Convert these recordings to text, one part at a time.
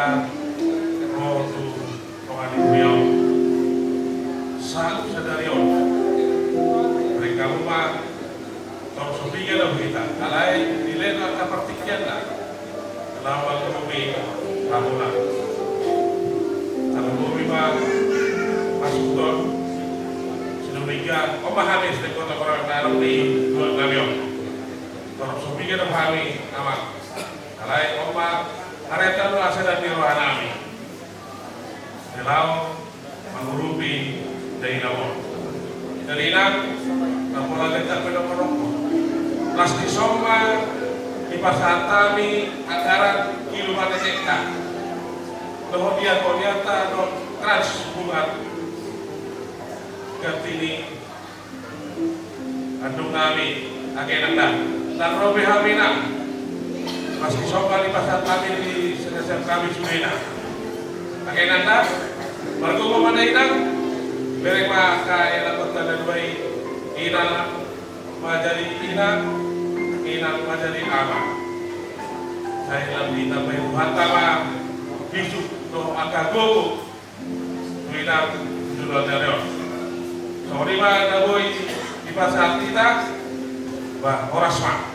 roh tu pengani beliau saat sadarion mereka rumah kalau sebingnya dah kita alai nilai nak pertikaian lah lawan bumi ramuna kalau bumi mah masuk don sedemikian memahami sekota orang dalam di dua namion kalau sebingnya dah pahami amat alai oma areta lu asal di rohanami Nelau mengurupi dari nawon dari nang nampol letak pada merokok plastik soma di pasar tami anggaran kilometer hektar kemudian konyata dok trans bunga kertini andung nami agenanda dan robe hamina plastik soma di pasar tami di senasar kami sumena agenanda baru mana inang berema kaya dapat dan baik inang majari inang majari ama saya lebih tambah hatama bisu do akagogo inang judul nereo sorry mah daboy di pasar kita bah orasma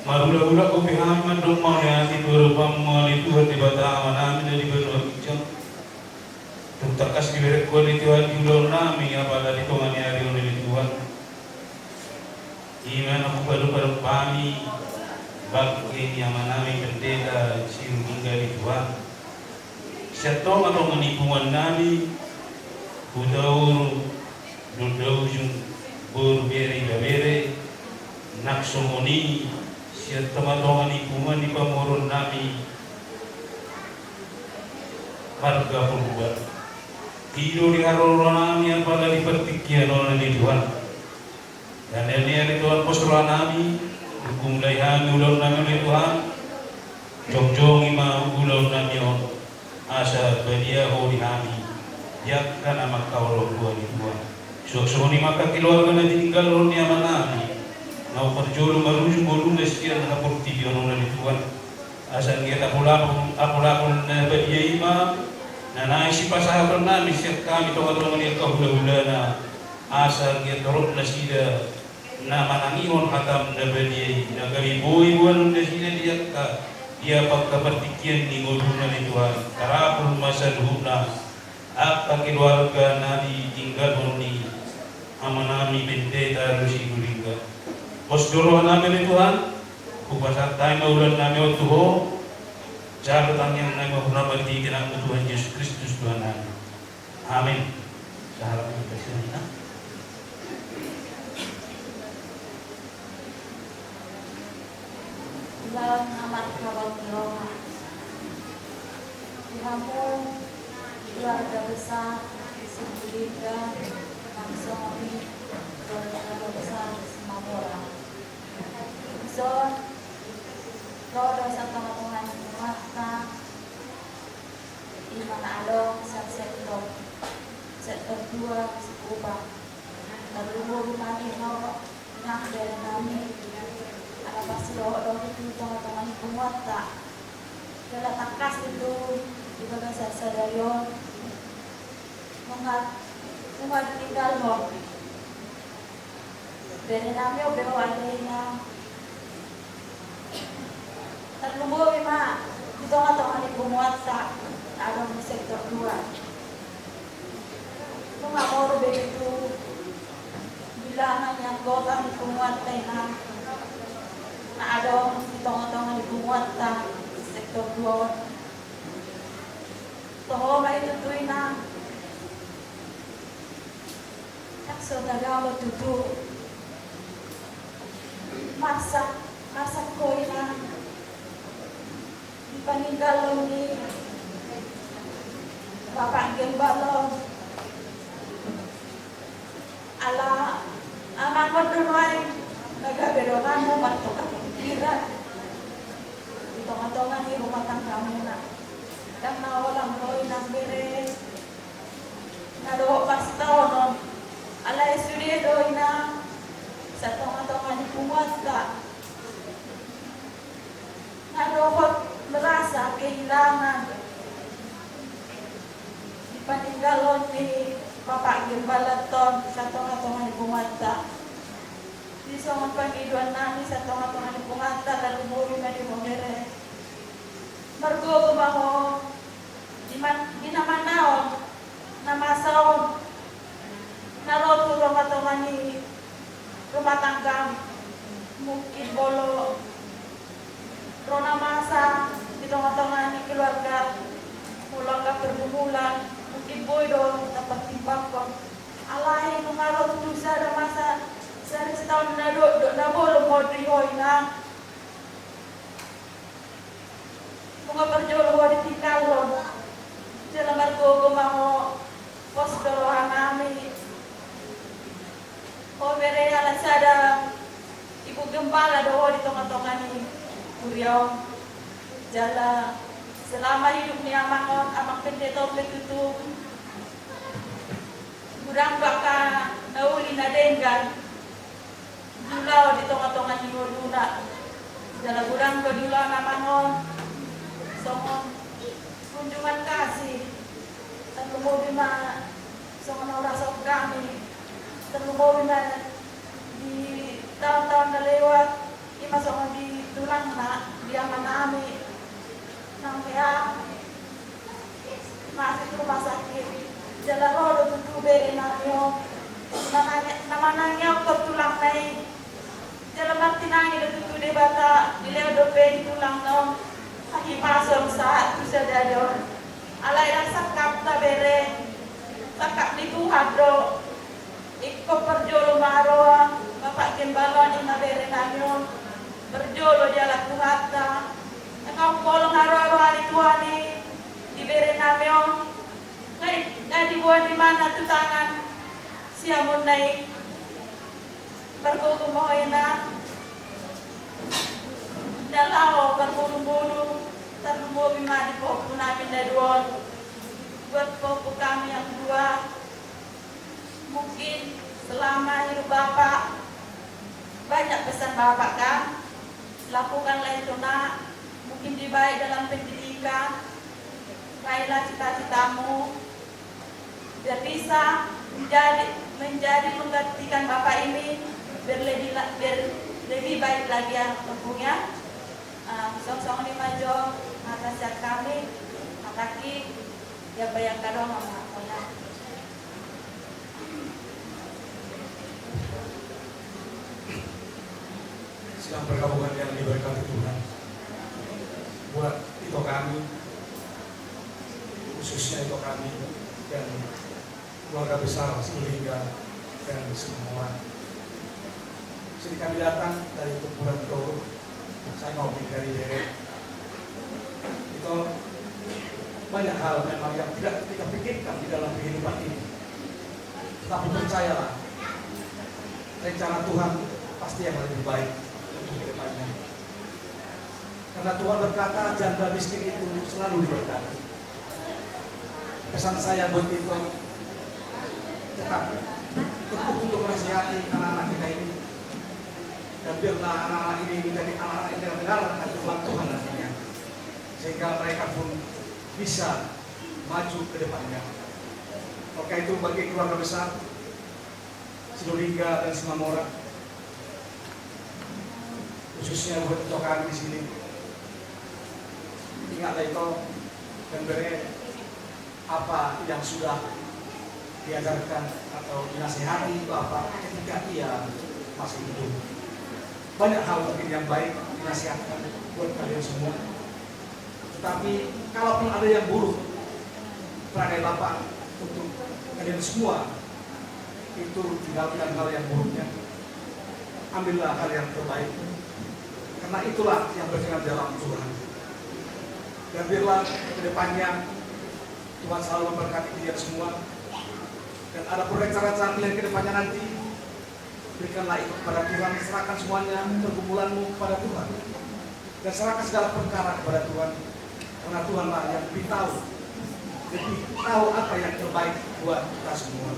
Marula-ula ko pihaman dong mga tituro pang mga lituhan di bata namin na di ba nagkicang tugtakas kibirik ko lituhan yung namin apala dito nga niyari ko lituhan iman ako palu-palu pami bagay niyaman namin bendera siyong hingga lituhan siya to atong manipungan namin budaw yung buru bere naksumuni siya teman-teman ikuman di pamoron nami harga puluhan tidur di haroro nami apala di pertikian orang di Tuhan dan ini Tuhan postulan nami hukum layhan ulang nami oleh Tuhan jong-jong ima ulang nami on asa badia ho di hami yak kana maktauro buah di Tuhan so ni maka keluarga na tinggal ron ni amanami na uparjolo maruju bolu na siya na porti yono na di Tuhan asa ngeta apulapon na badia ima na naisi pasahaban namin siya kami tawag ng kahula-hula na asa ngeta rot na sida na manangion hatam na badia na gamibuibuan na sida dia pagkapertikian ni nguduna ni Tuhan karapul masa duhuna apa keluarga na ditinggal ni amanami benteta rusi gulinga bos doro namin ni Tuhan kupasat tayo maulan namin o tuho jabatan yang namin mahunabati kinang Tuhan Yesus Kristus Tuhan namin amin sa harap ng kasinina dalam amat kawan Roma. Tuhanmu keluarga besar Sebuliga Mangsoni keluarga besar Semamora. So, rodo sa tamatungan mata iman along sa sektor 2 Kubang. Lalu mani no nang dari nami pasti doa itu tengah-tengah kuat tak dalam takas itu di bagian sadarion mengat tinggal mo dari nami obero alena terlumbo lima di tengah-tengah kuat tak ada di sektor 2 itu nggak mau begitu bilangan yang kota di kuat tena na ada di tengah-tengah di Bumuata sektor 2 toho ba ito tuwi na takso tagawa tutu masak ko na ipaninggalong ni Bapak Gembalo ala anak ko dunay nagaberokan mo matok kira di tengah-tengah di rumah tangga muna dan nawalang roy ng beres nadoho pastono alay suri doy na sa tengah-tengah di Bumuata nadoho merasa kehilangan di paninggalon ni Bapak Gimbalaton sa tengah-tengah di Bumuata di soal panggiduan nami sa tengah-tengah di Bumuata lalu muli na di Momere margo bumaho di namanaon namasaon naroto rumah ni rumah tangga mungkin bolo rona masa di tengah-tengah ni keluarga mulang ka pergumulan mungkin boydo dapat timbang alay nung araw tusa da masa sa tahun na do na bolo mo dihoy na mga perjolo wa di tikalon sila margo gumaho postorohan nami o mere ala sada ibu gembala do di tengah-tengah ni Uriau jala selama hidup ni amangon amang pendeto betutu kurang baka nauli na denggan dulaw di tengah-tengah ni Luna jala kurang ko dulaw namangon songon kunjungan kasih terlumobi ma songon orasok kami terlumobi ma di tahun-tahun na lewat ima songon di tulang na di aman nami nang kaya masih rumah sakit jala rodo tutube enamyo namanangnya ko tulang nai jala martinangi do tutude bata dileo do pe tulang no haki pasong sa tusa dadon alay lang sakap ta bere sakap di Tuhan do ikko perjolo maro Bapak Gembalo ni mabere nanyon berjolo di ala Tuhata nakang kolong haro-haro hari Tuhan ni dibere namyon ngay dibuat di mana tutangan siya mo na bergugumuhoy na dalaw bergulong-gulong terbuat bima di popo namin na doon. Buat popo kami yang kedua, mungkin selama hidup Bapak, banyak pesan Bapak kan, lakukanlah itu nak, mungkin dibaik dalam pendidikan, raihlah cita-citamu, biar bisa menjadi menggantikan Bapak ini, biar lebih baik lagi yang tentunya. Song-song ni majo atas siap kami, makaki ya bayang kadang sama ya. Sidang pergabungan yang diberkati Tuhan, buat itu kami, khususnya itu kami dan keluarga besar Silingga dan semua orang. Sini kami datang dari Kumpulan Toro, saya ngopi dari Derek. Itu banyak hal memang yang tidak kita pikirkan di dalam kehidupan ini. Tapi percayalah, rencana Tuhan pasti yang lebih baik untuk kedepannya. Karena Tuhan berkata janda miskin itu selalu diberkati. Pesan saya buat itu tetap tekuk untuk menasihati anak-anak kita ini. Dan biarlah anak-anak ini menjadi anak-anak yang benar hati Tuhan nantinya. Sehingga mereka pun bisa maju ke depannya. Maka itu bagi keluarga besar Silingga dan Simamora, khususnya buat kami di sini. Ingatlah itu dan beri apa yang sudah diajarkan atau dinasihati Bapak ketika ia masih hidup. Banyak hal mungkin yang baik dinasihatkan buat kalian semua. Tetapi kalaupun ada yang buruk perangai Bapak untuk kalian semua, itu tinggalkan hal yang buruknya. Ambillah hal yang terbaik. Karena itulah yang berkenan dalam Tuhan. Dan biarlah ke depannya Tuhan selalu memberkati kalian semua. Dan ada rencana-rencana kalian ke depannya nanti, berikanlah itu kepada Tuhan. Serahkan semuanya pergumulanmu kepada Tuhan. Dan serahkan segala perkara kepada Tuhan. Karena Tuhanlah yang lebih tahu apa yang terbaik buat kita semua.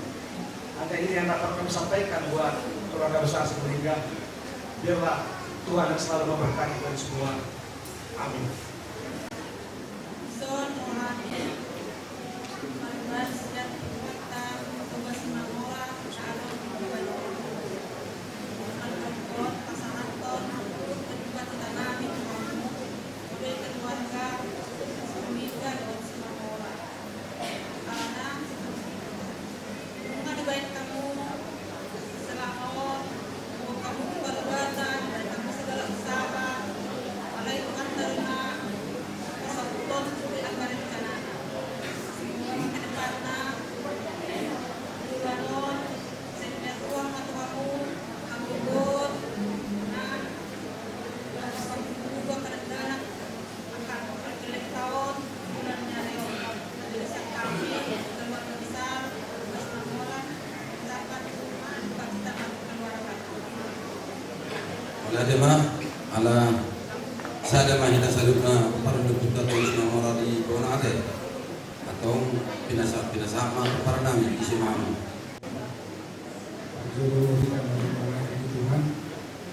Hanya ini yang dapat kami sampaikan buat keluarga besar Silingga. Biarlah Tuhan yang selalu memberkati kalian semua. Amin. Jemaah ala sada mahita salutna para duta Simamora di Bonate atau pinasa-pinasama para nami di Simamora. Jodoh kita mengenai Tuhan,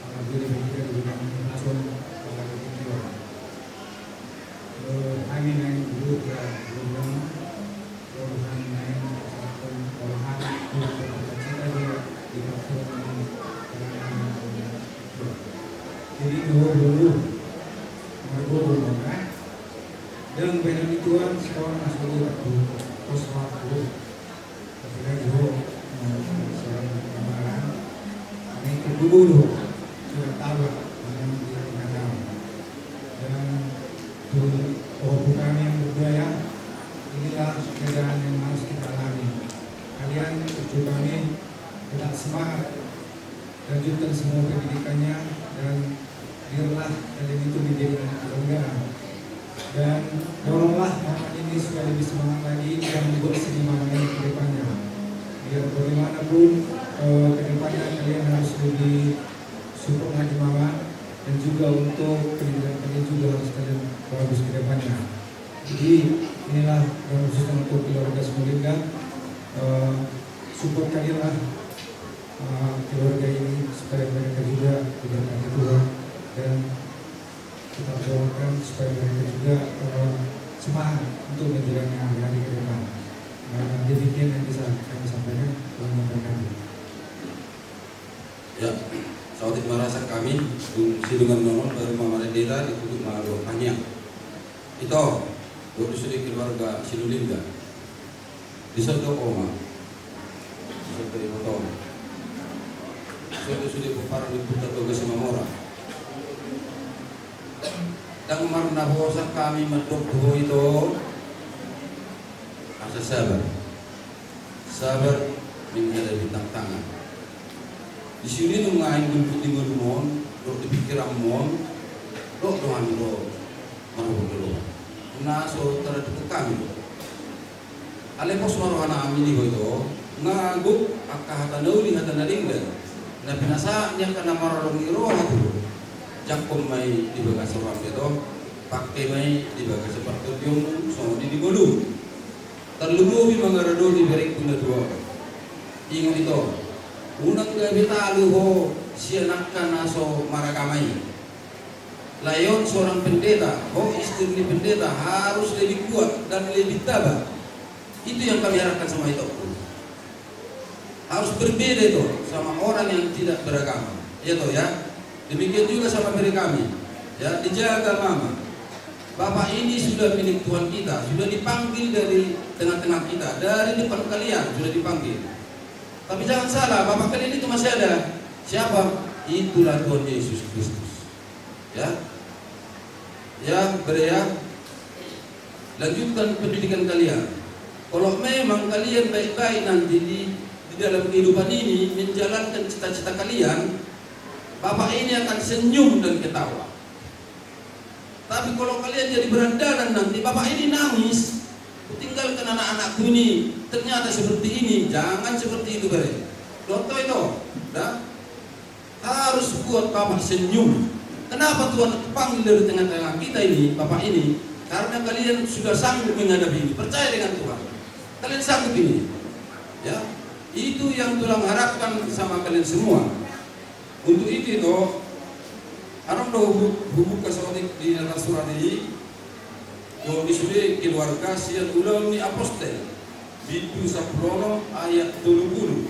apabila kita diberikan langsung pada kita. Angin yang buruk dan berubah, Tuhan yang akan olahan untuk cita dia dikatakan. Jadi dulu margo kan dan benar Tuhan sekarang masuk di waktu ketika dulu seorang kemarin ini dulu sudah tahu yang dikatakan dan bukan yang budaya inilah keadaan yang harus kita alami. Kalian coba nih tetap semangat, lanjutkan semua pendidikannya dan biarlah kalian itu menjadi anak kebanggaan dan doronglah anak ini supaya lebih semangat lagi dan berseimbang lagi ke depannya. Biar bagaimanapun ke depannya kalian harus lebih support lagi mama dan juga untuk pendidikan kalian juga harus kalian bagus ke depannya. Jadi inilah yang khususnya untuk keluarga Smulingga, support kalian lah keluarga ini supaya mereka juga diberkati Tuhan, dan kita doakan supaya mereka juga semangat untuk menjalani hari-hari ke depan. Demikian yang bisa kami sampaikan. Tuhan memberkati. Ya, sahabat merasa kami sidungan nonton dari Mama Dera ditutup malu hanya itu waktu sudah keluarga Silulingga di Soto Oma di Soto Ibotong sudah berparah di Putra Toga Semamora dan marna bosa kami medok itu asa sabar menghadapi tantangan. Di sini tu ngain putih ngomong, dok dipikir amon, dok doang dok, malu dulu. Nah so terhadap kami. Alepos maruhana amini itu, ngagut akah tanuli hata naringgan. Nah binasa yang kena maralong iroh tu, jakom mai di bagas orang itu, pakai mai di bagas seperti yung so di golu. Terlubu mengarado di berik pun dua. Ingat itu. Unang gabi talu ho sianakan aso marakamai. Layon seorang pendeta, ho istri pendeta harus lebih kuat dan lebih tabah. Itu yang kami harapkan sama itu. Harus berbeda itu sama orang yang tidak beragama. Ya toh ya. Demikian juga sama diri kami. Ya, dijaga mama. Bapak ini sudah milik Tuhan kita, sudah dipanggil dari tengah-tengah kita, dari depan kalian sudah dipanggil. Tapi jangan salah, Bapak kalian itu masih ada. Siapa? Itulah Tuhan Yesus Kristus. Ya, ya, berea. Lanjutkan pendidikan kalian. Kalau memang kalian baik-baik nanti di dalam kehidupan ini menjalankan cita-cita kalian, Bapak ini akan senyum dan ketawa. Tapi kalau kalian jadi berandalan nanti, Bapak ini nangis. Tinggalkan anak-anakku ini ternyata seperti ini. Jangan seperti itu bare. Contoh itu, dah harus buat Bapak senyum. Kenapa Tuhan panggil dari tengah-tengah kita ini, Bapak ini? Karena kalian sudah sanggup menghadapi ini. Percaya dengan Tuhan. Kalian sanggup ini. Ya, itu yang Tuhan harapkan sama kalian semua. Untuk itu orang dah hubung kesotik di dalam surat ini. Kalau disuruh keluarga sian ulang ni apostel Bidu 10 ayat 20.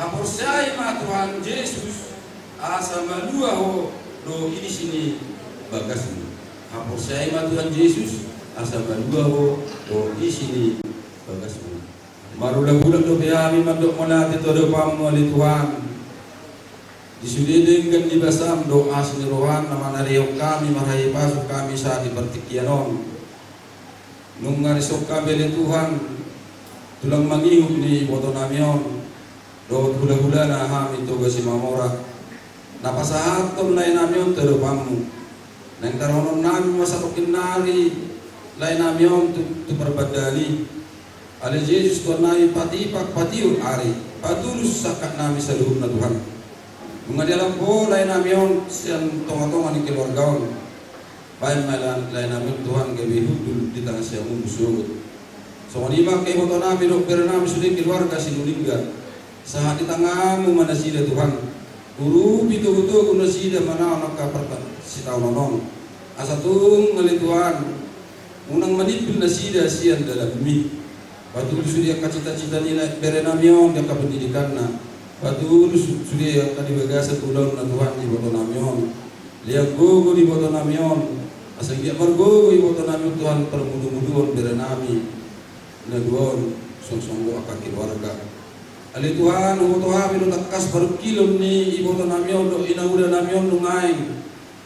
Apostai ma Tuhan Yesus asa malua ho do ini sini bagasmu. Apostai ma Tuhan Yesus asa malua ho do ini sini bagasmu. Marulah budak do beami mandok molati to do pamu ali Tuhan. Disuruh dengan dibasam doa sini rohan nama nariok kami marahi pasu kami saat dipertikianon. Nung ngarisok kabel Tuhan tulang mangiuk ni boto namion do hula-hula na ham itu gasi mamora napasahatom na namion terupamu nang taronon nami masakokin nari lain namion tu perbadali ale Yesus to nai patipak patiun ari patulus sakat nami sa luhur na Tuhan mengadalam po lain namion siang tonga-tonga ni keluargaon bayan lain namin Tuhan gabi hudul di tangan siya musuh. So manima kay moto namin dokter namin sudah keluarga Silulingga. Saat di tanganmu mana sida Tuhan. Guru bitu-bitu kuno sida mana nakapertan si tahu nonong. Asa tung ngali Tuhan. Unang manipil na sida sian dalam mi. Batul sudah cita-cita nila berenamion yang pendidikan na. Batul sudah tadi bagasa tulong na Tuhan di boto namion. Lihat gugu di boto namion. Asal dia margo ibu nami Tuhan permudu-muduan berenami naduan song-songgo akan keluarga. Ali Tuhan ibu Tuhan itu takas baru kilo ni ibu nami do ina udah nami lungai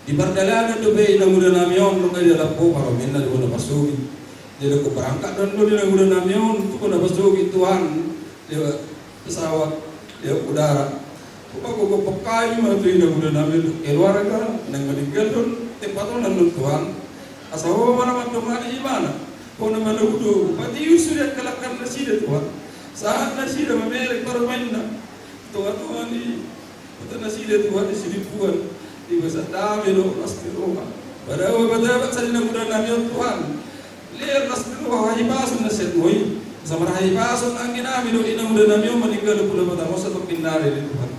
di perjalanan do be ina udah nami lungai dalam po para minna di bono pasugi. Jadi aku berangkat dan do ina udah nami tu bono pasugi Tuhan dia pesawat dia udara. Aku pakai mah tu ina udah nami keluarga nang meninggal don tempat orang Tuhan, asal mana mana di mana, kau nama nudu, pati usulia kelakar nasi Tuhan, saat nasi dah memerek permainan, Tuhan ni, betul nasi Tuhan di sini Tuhan, di masa dahulu pasti Roma, Pada beberapa saat ini mudah nabi Tuhan. Lihat nas dulu wahai pasun naset boy. Sama wahai pasun angin nabi do ina mudah nabi meninggal pula pada masa tu pindah dari Tuhan.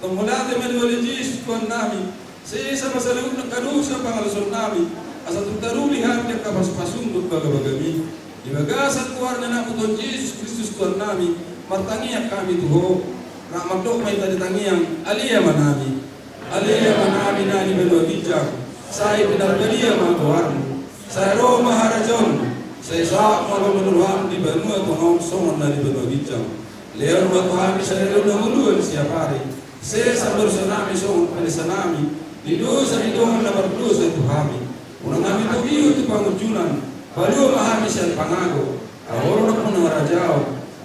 Kemudian teman boleh jis Tuhan nabi. Saya sama selalu nak kadu sama pengalusan nabi. Asal tu taruh lihat dia kapas pasun untuk bagami. Di bagasan Tuhan anak Tuhan Yesus Kristus Tuhan nabi. Martangi kami tuh. Nak makdok mai tadi tangiang alia manami. Alia manami nani belo bijak. Saya benar belia mangkuan, saya roh maharajon, saya saat malam menuhan di benua tongong songon dari benua bicang. Leon matuhan saya luna muluan siap hari. Saya sabar senami songon pada senami. Di dosa di dongan dapat dosa itu kami. Unang kami tu biu tu pangujunan. Balu mahami saya pangago. Awalnya pun ngarajau.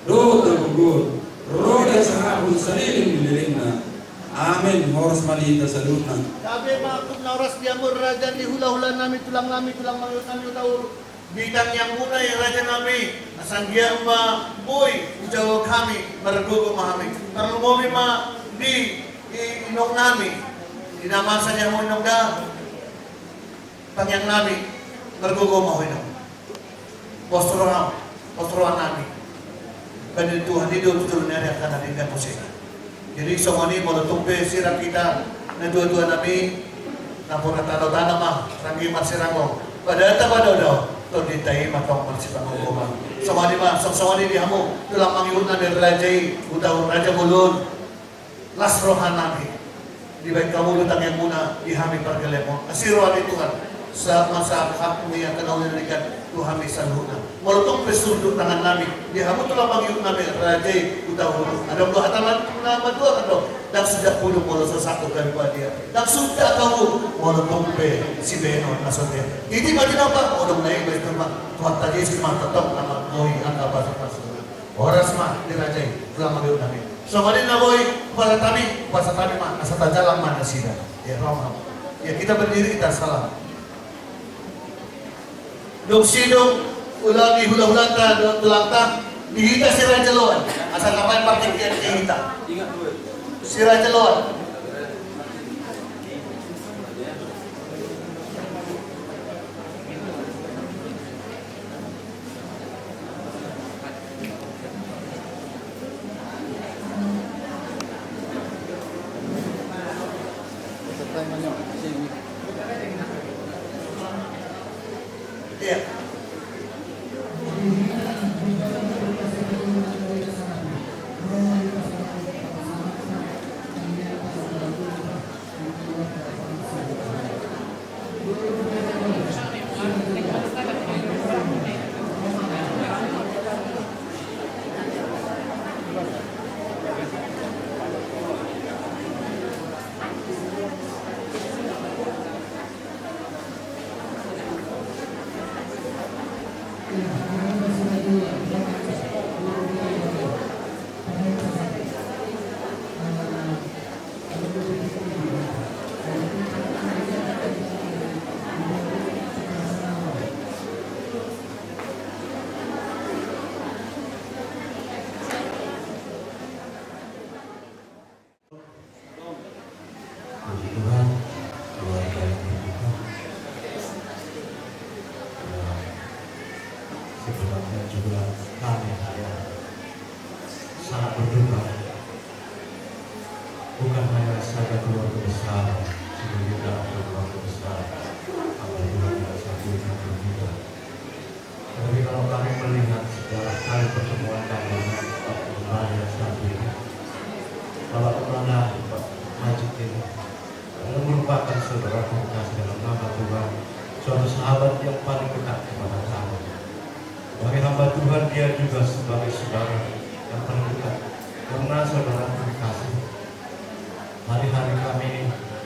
Do tergugul. Roh dia sangat pun seliling dililingna. Amin. Horas malita salutna. Sabi makum na oras di amor raja di hula-hula nami tulang mangut kami utaur. Bidang yang munay raja nami asanggian ma boy ujaw kami margugo mahami. Karena momi ma di inong nami dinamasan yang mo inong da pangyang nami margugo mahoy no. Postroan nami. Kadang Tuhan itu betul nari akan adingan musik. Jadi semua ini mau tumpe sirap kita na dua-dua nami nampun natano-tano mah rangi marsirango pada do to ditai matong marsirango ko semua ini mah semua ini dihamu tulang mangiut na dari rajai utang raja mulun las rohan nami di baik kamu lutang yang muna dihami pargalemo asiruan itu kan sa masa hak yang kenal dirikan Tuhan bisa luhuna molotong pesunduk tangan nami dihamu tulang mangiut nami rajai utang ada dua hataman nama dua kan dong dan sudah puluh molo sesatu daripada dia dan sudah kamu molotong pe si beno maksudnya ini bagi apa odong naik baik teman Tuhan tadi semua tetap nama boy angka pasal orang semua dirajai tulang mangiut nami soalnya na boy pada kami pasal kami mah asal jalan mana sih ya Roma ya kita berdiri kita salam dong sidong ulangi hula-hula ta tulangta dihita si Raja Loan asal kapan pakai kian dihita si Raja Loan iya Puji Tuhan, keluarga yang berduka. Sebenarnya juga kami saya sangat berduka. Bukan hanya saja keluarga besar, juga keluarga besar. Alhamdulillah tidak satu yang berbeda. Tapi kalau kami melihat sejarah kali pertemuan kami Pak Kepala satu ini, Bapak Kepala Pak Majid ini adalah merupakan saudara kasih dalam nama Tuhan, suatu sahabat yang paling dekat kepada kami. Sebagai hamba Tuhan, dia juga sebagai saudara yang paling dekat. Karena saudara kasih, hari-hari kami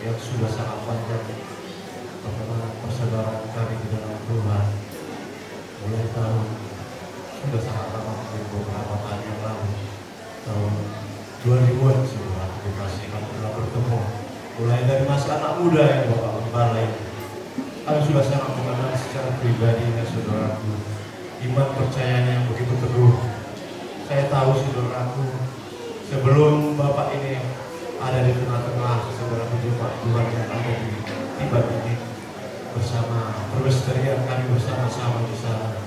yang sudah sangat panjang, bagaimana persaudaraan kami di dalam Tuhan, mulai tahun sudah sangat lama, beberapa kali yang lalu, tahun 2000-an sudah dikasih kami telah bertemu. Mulai dari masa anak muda yang Bapak Kepala ini, kami sudah sangat mengenal secara pribadi ya saudaraku, iman percayanya yang begitu teguh. Saya tahu saudaraku, sebelum Bapak ini ada di tengah-tengah saudara jemaat Tuhan yang ada di Tibet ini bersama keseharian kami bersama-sama di sana.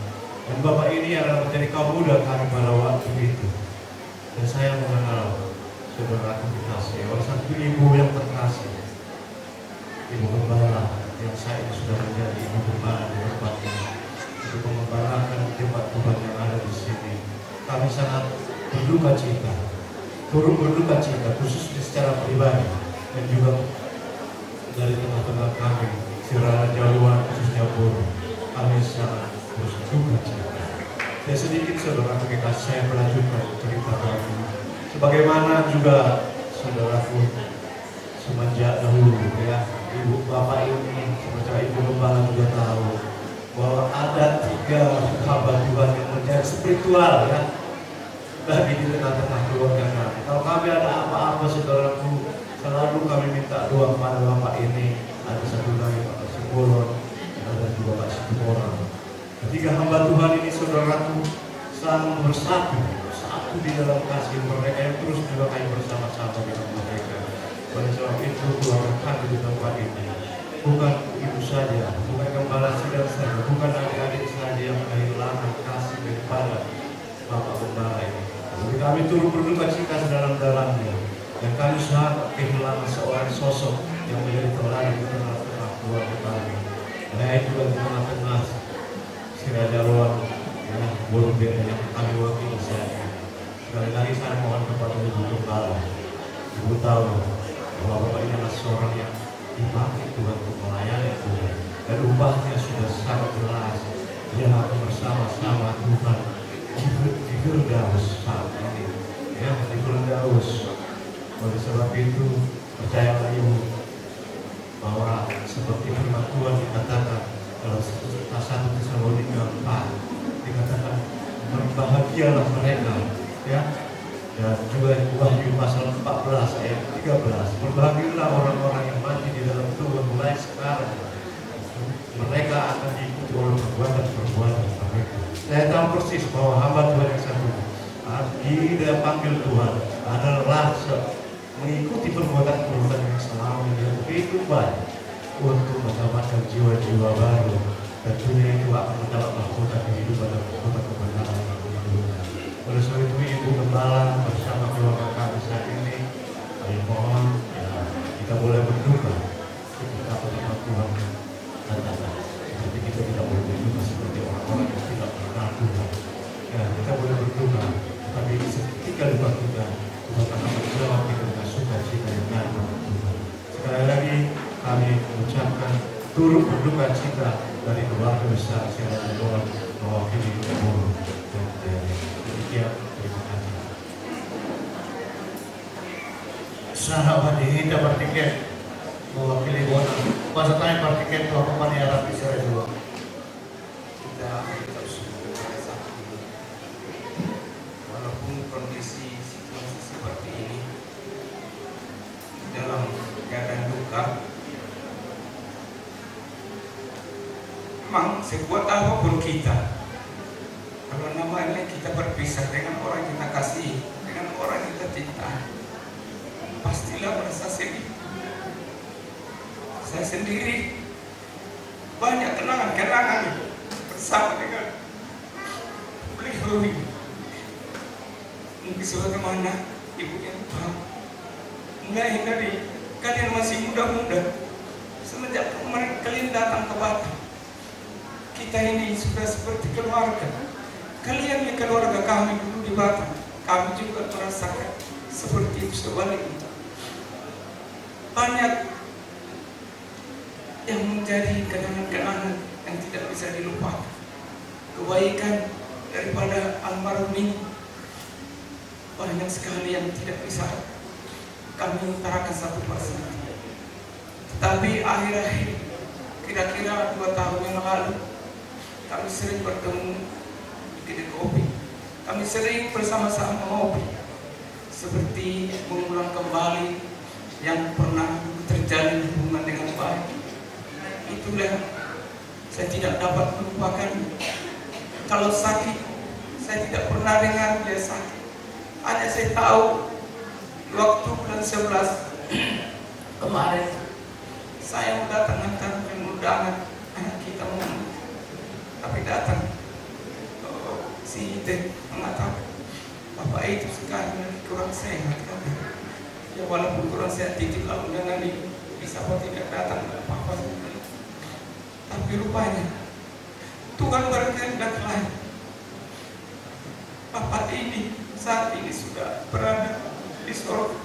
Dan Bapak ini adalah menjadi kaum muda kami pada waktu itu. Dan saya mengenal saudara kasih, oleh satu ibu yang terkasih, Ibu Gembala, yang saya ini sudah menjadi ibu gembala di tempat ini untuk mengembalakan jemaat Tuhan yang ada di sini. Kami sangat berduka cita, turut berduka cita, khususnya secara pribadi dan juga dari tengah-tengah kami, Sirana Jaluan khususnya Buru. Kami sangat berduka cita. Dan sedikit saudara kasih saya melanjutkan cerita kami. Sebagaimana juga saudaraku semenjak dahulu ya, ibu bapak ini semenjak ibu gembala juga tahu bahwa ada 3 hamba Tuhan yang menjadi spiritual ya bagi di tengah-tengah keluarga kami. Kalau kami ada apa-apa saudaraku, selalu kami minta doa kepada bapak ini. Ada satu lagi Pak Sibolon, ada juga Pak Sibolon. 3 hamba Tuhan ini saudaraku selalu bersatu di dalam kasih mereka yang terus juga kami bersama-sama dengan mereka. Oleh sebab itu Tuhan kami di tempat ini bukan ibu saja, bukan gembala sidang saja, bukan adik-adik saja yang kehilangan kasih daripada Bapak Gembala ini. Jadi kami turut berduka cita sedalam-dalamnya, dan kami sangat kehilangan seorang sosok yang menjadi teladan di tengah-tengah keluarga kami. Nah juga di tengah-tengah Sirana Jaluan yang Buru yang kami wakili saat ini. Sekali lagi saya mohon kepada Ibu Gembala, Ibu tahu bahwa Bapak ini adalah seorang yang dipakai Tuhan untuk melayani Tuhan, dan upahnya sudah sangat jelas. Dia akan bersama-sama Tuhan di Firdaus saat ini, ya di Firdaus. Oleh sebab itu percayalah Ibu bahwa seperti firman Tuhan dikatakan dalam 1 Tesalonika 4 dikatakan berbahagialah mereka, ya, dan juga Wahyu pasal 14 ayat 13, berbahagialah orang-orang yang mati di dalam Tuhan mulai sekarang, mereka akan diikuti oleh perbuatan mereka. Saya tahu persis bahwa hamba Tuhan yang satu dia panggil Tuhan adalah mengikuti perbuatan-perbuatan yang selama yang begitu baik untuk mendapatkan jiwa-jiwa baru, dan dunia itu akan mendapat mahkota kehidupan dan mahkota kebenaran. Oleh sebab itu Ibu Gembala bersama keluarga kami saat ini, kami mohon ya, kita boleh berduka ketika bersama Tuhan datang. Jadi kita tidak boleh berduka seperti orang-orang yang tidak mengenal Tuhan. Ya, kita boleh berduka, tapi ketika duka kita, Tuhan akan menjawab kita dengan sukacita yang nyata dengan Tuhan. Sekali lagi kami mengucapkan turut berduka cita dari keluarga besar Sirana Jaluan mewakili Buru. Terima kasih. Sahabat di dapat tiket mewakili Bona. Masa tanya per tiket tuh apa nih Arab Israel juga. Kita harus bersatu. Walaupun kondisi situasi seperti ini dalam keadaan duka, memang sekuat apapun kita, kalau namanya kita berpisah dengan orang yang kita kasih, dengan orang yang kita cinta, pastilah merasa sedih. Saya sendiri banyak kenangan-kenangan bersama dengan beliau ini. Mungkin sebagaimana ibu yang tahu, mulai dari kalian masih muda-muda, semenjak kalian datang ke Batam, kita ini sudah seperti keluarga. Kalian yang keluarga kami dulu di Batam, kami juga merasakan seperti itu sebaliknya. Banyak yang menjadi kenangan-kenangan yang tidak bisa dilupakan. Kebaikan daripada almarhum ini banyak sekali yang tidak bisa kami utarakan satu persatu. Tetapi akhir-akhir, kira-kira 2 tahun yang lalu, kami sering bertemu kedai kopi. Kami sering bersama-sama ngopi, seperti mengulang kembali yang pernah terjalin hubungan dengan baik. Itulah saya tidak dapat melupakan. Kalau sakit, saya tidak pernah dengar dia sakit. Hanya saya tahu waktu bulan 11 kemarin saya mendatangkan undangan anak kita mau datang. Si Ite mengatakan bapak itu sekarang lagi kurang sehat kan. Ya walaupun kurang sehat titip lalu dengan bisa kok tidak datang apa-apa. Tapi rupanya Tuhan berkehendak lain. Bapak ini saat ini sudah berada di sorga.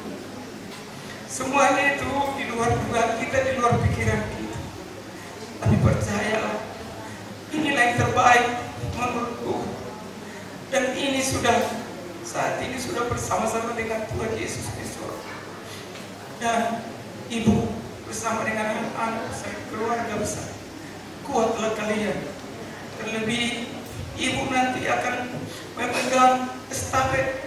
Semuanya itu di luar dugaan kita, di luar pikiran kita. Tapi percayalah, inilah yang terbaik menurut Tuhan. Dan ini saat ini sudah bersama-sama dengan Tuhan Yesus di sorga. Dan ibu bersama dengan anak-anak saya, keluarga besar, kuatlah kalian. Terlebih ibu nanti akan memegang estafet,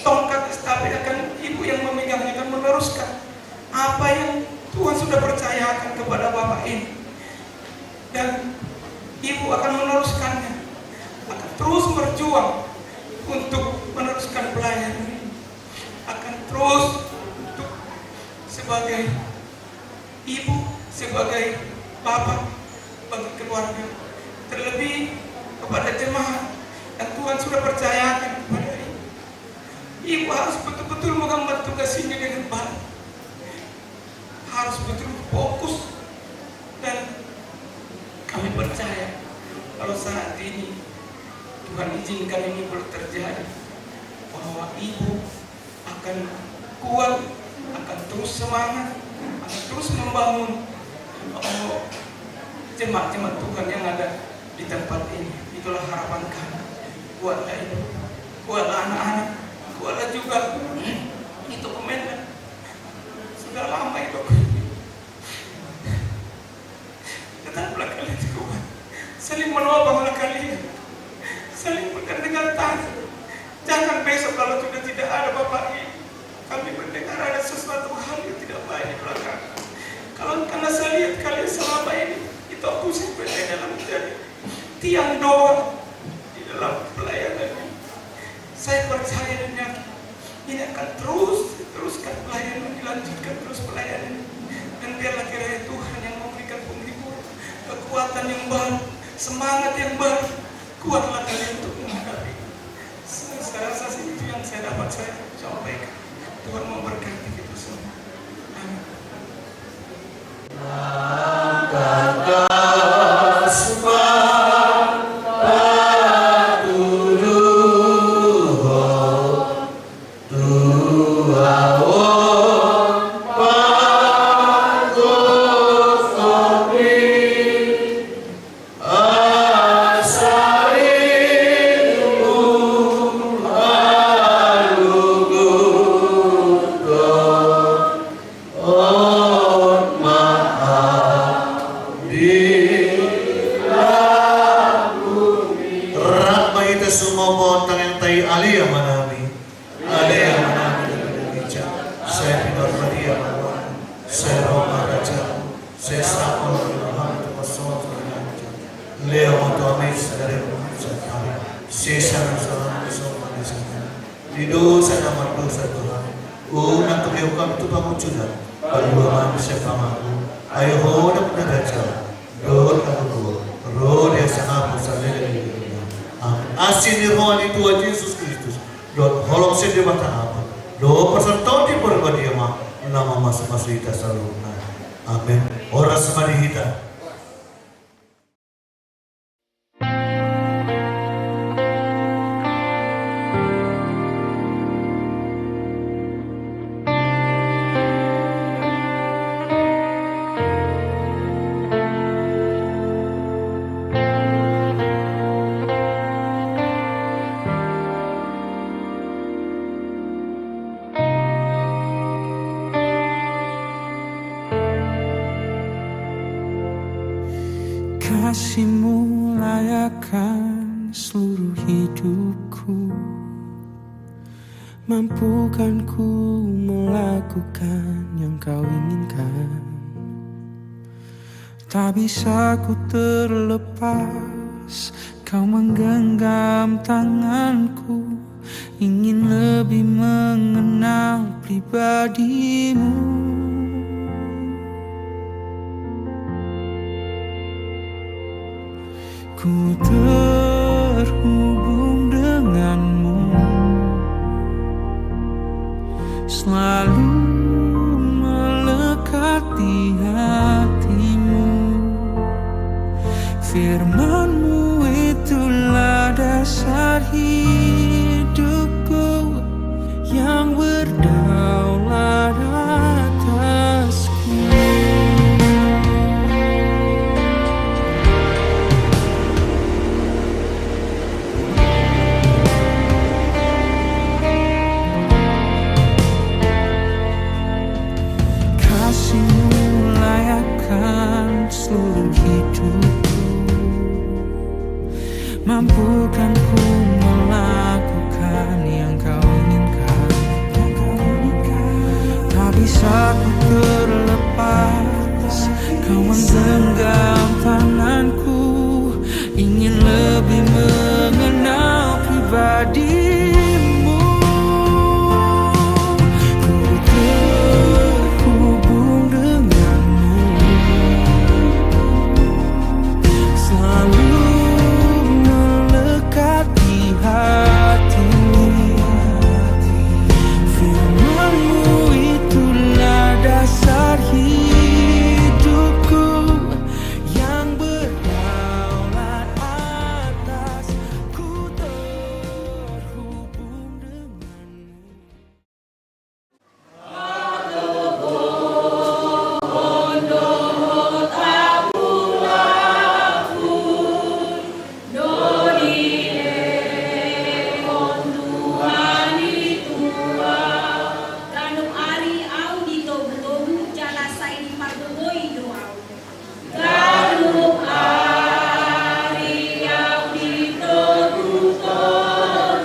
tongkat estafet akan ibu yang memegangnya, akan meneruskan apa yang Tuhan sudah percayakan kepada bapak ini. Dan ibu akan meneruskannya, akan terus berjuang untuk meneruskan pelayanan ini, akan terus untuk sebagai ibu, sebagai bapak bagi keluarga, terlebih kepada jemaat yang Tuhan sudah percayakan kepada ibu. Ibu harus betul-betul mengemban tugas ini dengan baik, harus betul fokus. Dan kami percaya kalau saat ini Tuhan izinkan ini belum terjadi, bahwa ibu akan kuat, akan terus semangat, akan terus membangun jemaat-jemaat Tuhan yang ada di tempat ini. Itulah harapan kami. Kuatlah ibu, kuatlah anak-anak, kuatlah juga itu komandan. Sudah lama itu. Tetaplah kalian kuat, saling menolonglah kalian, saling bergandengan tangan. Jangan besok kalau sudah tidak ada bapak ini, kami mendengar ada sesuatu hal yang tidak baik di belakang. Kalau karena saya lihat kalian selama ini, itu aku sebenarnya dalam menjadi tiang doa di dalam pelayanan ini. Saya percaya dan yakin ini akan teruskan pelayanan, dilanjutkan terus pelayanan ini. Dan biarlah kiranya Tuhan yang memberikan penghibur, kekuatan yang baru, semangat yang baru. Kuatlah kalian untuk menghadapi. Saya rasa itu yang saya dapat saya sampaikan. Tuhan memberkati kita semua. Amin. Asin rohani Tuhan Yesus Kristus, Lord holong sedih mata apa, do perserta di perbadi ama nama masuk kita selalu. Amin. Ora semadi kita. Kasih-Mu layakkan seluruh hidupku, mampukan ku melakukan yang Kau inginkan. Tak bisa ku terlepas, Kau menggenggam tanganku, ingin lebih mengenal pribadi-Mu. Ku terhubung denganmu, selalu melekat di hatimu. Firman-Mu itulah dasar hidupku yang berdaulat atasku. Kasih-Mu layakkan seluruh hidupku, mampukan ku melakukan yang Kau inginkan. Tak bisa ku terlepas, Kau menggenggam tanganku, ingin lebih mengenal pribadi-Mu. Ku terhubung denganmu, selalu melekat di hatimu. Firman-Mu itulah dasar hidupku yang berdaulat atasku, terhubung denganmu. Ganong ari au dito betul jala sai di pagboy doa. Ganong ari au dito betul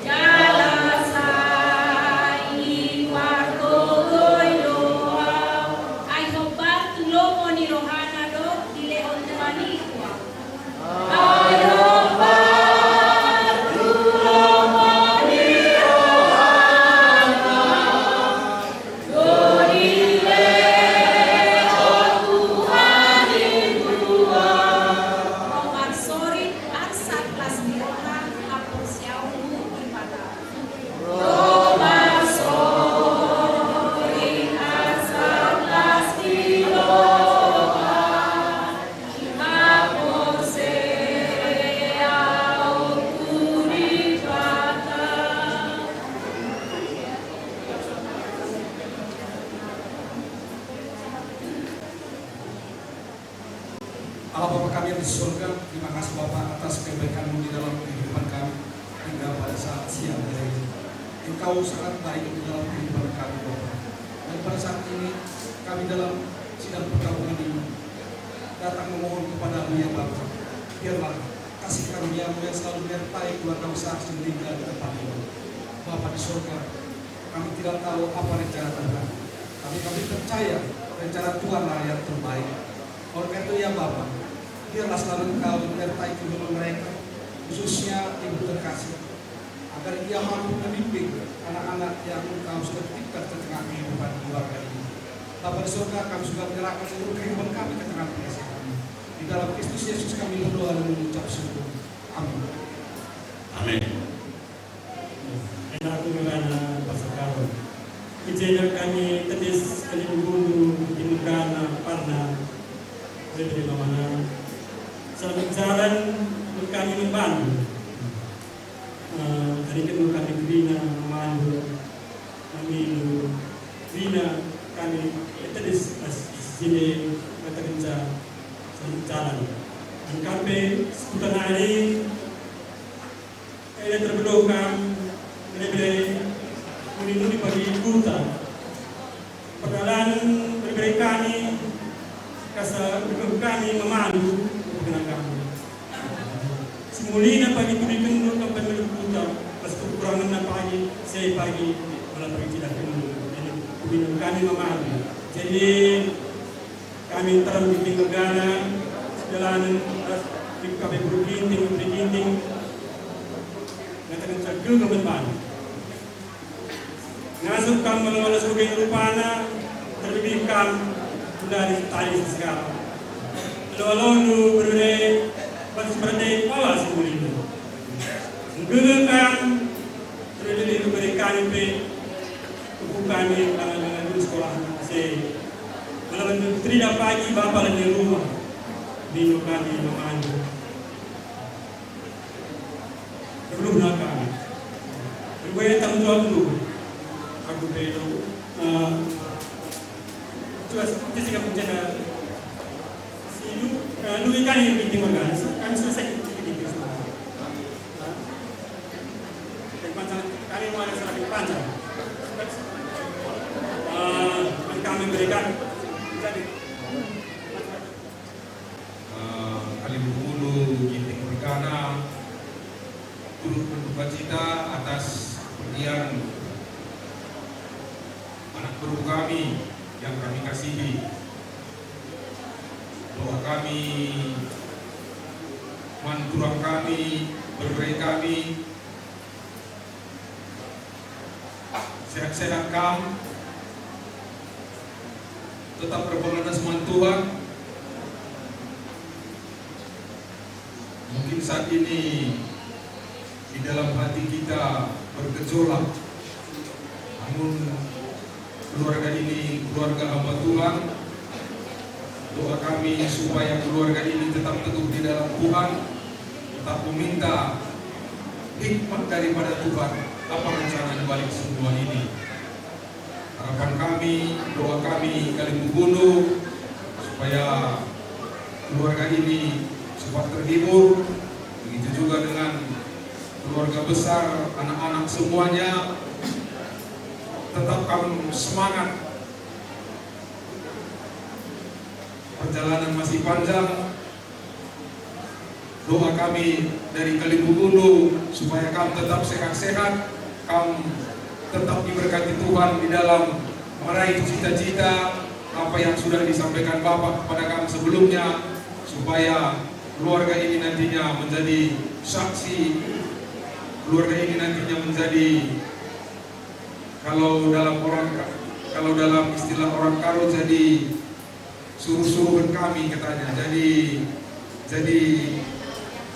jala sai di pagboy doa. Ay hobar tulomo ni rohana do dile on tuani kwa. Ay hobar Romar sorit at saklas ni rohan hapon siyaw mo ipada. Romar sorit at saklas ni rohan hapon siyaw mo ipada. Allah Bapa kami yang di surga, terima kasih Bapa atas kebaikan-Mu di dalam kehidupan kami hingga pada saat siang hari ini. Engkau sangat baik di dalam kehidupan kami Bapa. Dan pada saat ini kami dalam sidang pergabungan ini datang memohon kepada-Mu ya Bapa. Biarlah kasih karunia-Mu yang selalu menyertai keluarga besar meninggal di depan ini. Bapa di surga, kami tidak tahu apa rencana Tuhan. Kami percaya rencana Tuhanlah yang terbaik. Oleh karena itu ya Bapa, biarlah selalu Engkau menyertai kehidupan mereka, khususnya ibu terkasih, agar ia mampu membimbing anak-anak yang Engkau sudah titipkan ke tengah kehidupan keluarga ini. Bapa di surga, kami sudah menyerahkan seluruh kehidupan kami ke tengah kasih kami. Di dalam Kristus Yesus kami berdoa dan mengucap syukur. Amin. Amin. Enak kumilana pasakawan. Kejadian kami tetis kalibundo di negara parna dari mana sampai jalan kami membantu. Hari ini kami bina mandu, kami bina kami tetis sini kata kerja jalan. Dan kami seputar hari ini terbelokang lebih muni bagi kuta. Perjalanan berbeda kami kasa kami memandu dengan kami. Semulina pagi tulikan dulu ke pemerintah, pas kekurangan na pagi, saya pagi malah pergi tidak dulu. Jadi kubinum kami memandu. Jadi kami terang di negara jalanan di kami berginting, ngatakan cagil ke bantu. Ngasuk kami melalui sebagai rupana terbitkan dari tali sekarang. Lalu nu berde pas berde pala semuli nu. Gegekan berde itu berikan pe bukan dengan sekolah se. Malam tidak pagi bapak di rumah di kami memandu. Belum nakal. Berbuat tanggung jawab dulu. Aku belum. Coba kita punya lu ikan yang penting banget. Kami selesai kita semua. Kami mau ada surat panjang. Kami berikan. Kali Bengkulu, Ginting Perkana, turut berduka cita atas kepergian anak bro kami yang kami kasihi. Doa kami, manturang kami, bergerak kami, sehat-sehat kami, tetap berpegang semangat Tuhan. Mungkin saat ini di dalam hati kita bergejolak, namun keluarga ini keluarga hamba Tuhan. Doa kami supaya keluarga ini tetap teguh di dalam Tuhan, tetap meminta hikmat daripada Tuhan apa rencana di balik semua ini. Harapan kami, doa kami kali Bengkulu supaya keluarga ini cepat terhibur. Begitu juga dengan keluarga besar, anak-anak semuanya tetap kami semangat. Perjalanan masih panjang. Doa kami dari Kali Bengkulu supaya kamu tetap sehat-sehat, kamu tetap diberkati Tuhan di dalam meraih cita-cita apa yang sudah disampaikan Bapak kepada kami sebelumnya, supaya keluarga ini nantinya menjadi saksi, keluarga ini nantinya menjadi, kalau dalam istilah orang Karo, jadi suruh-suruhan kami katanya, jadi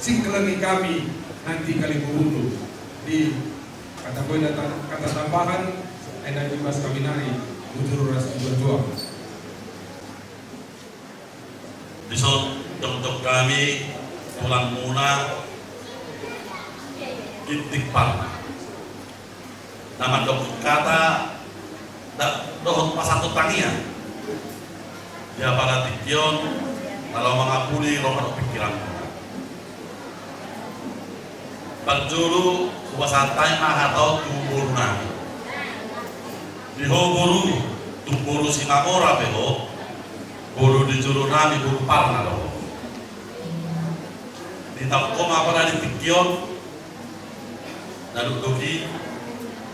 singkelengi kami nanti Kali Bengkulu. Di kata poin kata tambahan enak dibahas kami nari bujur ras juang. Besok untuk kami tulang muna Gintikpal. Nama dokter kata dohot pasatu tangian. Ya pada tikion kalau mengapuni rohan pikiran. Berjuru kuasantai mahatau tubur nami. Diho guru tuburu sinagora beho. Guru di juru nami guru parna loh. Di tapkom apa di tikion. Naduk doki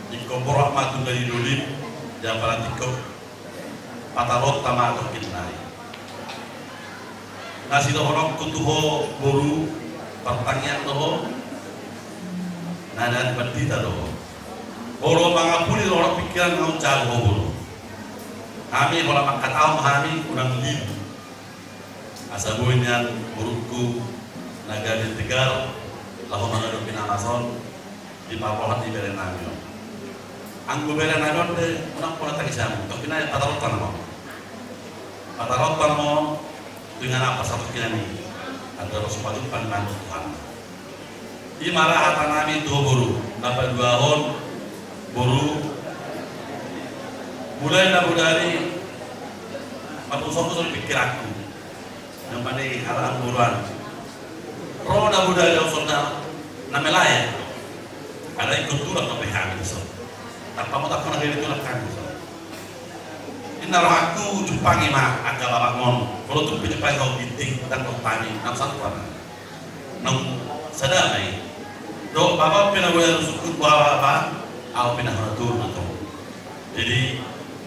dikompor matu dari dulim. Ya pada tikok. Patarot tama atau kinai. Nasi dohorok kutuho guru pertanyaan doho. Nada bertita doho. Guru mangapuni lorok pikiran ngau jago guru. Kami kalau makan awam kami kurang lim. Asabuinnya guruku naga di Tegal, lalu mengadopin Amazon di Papohan di Berenamio. Anggu Berenamio de unang pola tagisamu. Tapi na patarot tanamo. Patarot tanamo dengan apa satu kinani. Ada Rasulullah pandangan Tuhan. Di marah tanami dua guru, dapat 2 tahun guru. Mulai dari matu-matu pikir aku yang pada halang buruan. Roh dah budaya usulnya namelaya. Ada ikut tulang sampai habis. Tanpa mau tak pernah jadi tulang kami. Inna roh aku jumpangi mah agak babak mon. Kalau tu penyepai kau binting dan kau tani nam satu apa? Nam sadar ni. Do bapak pernah boleh rusuk bawa apa? Aku pernah turun atau. Jadi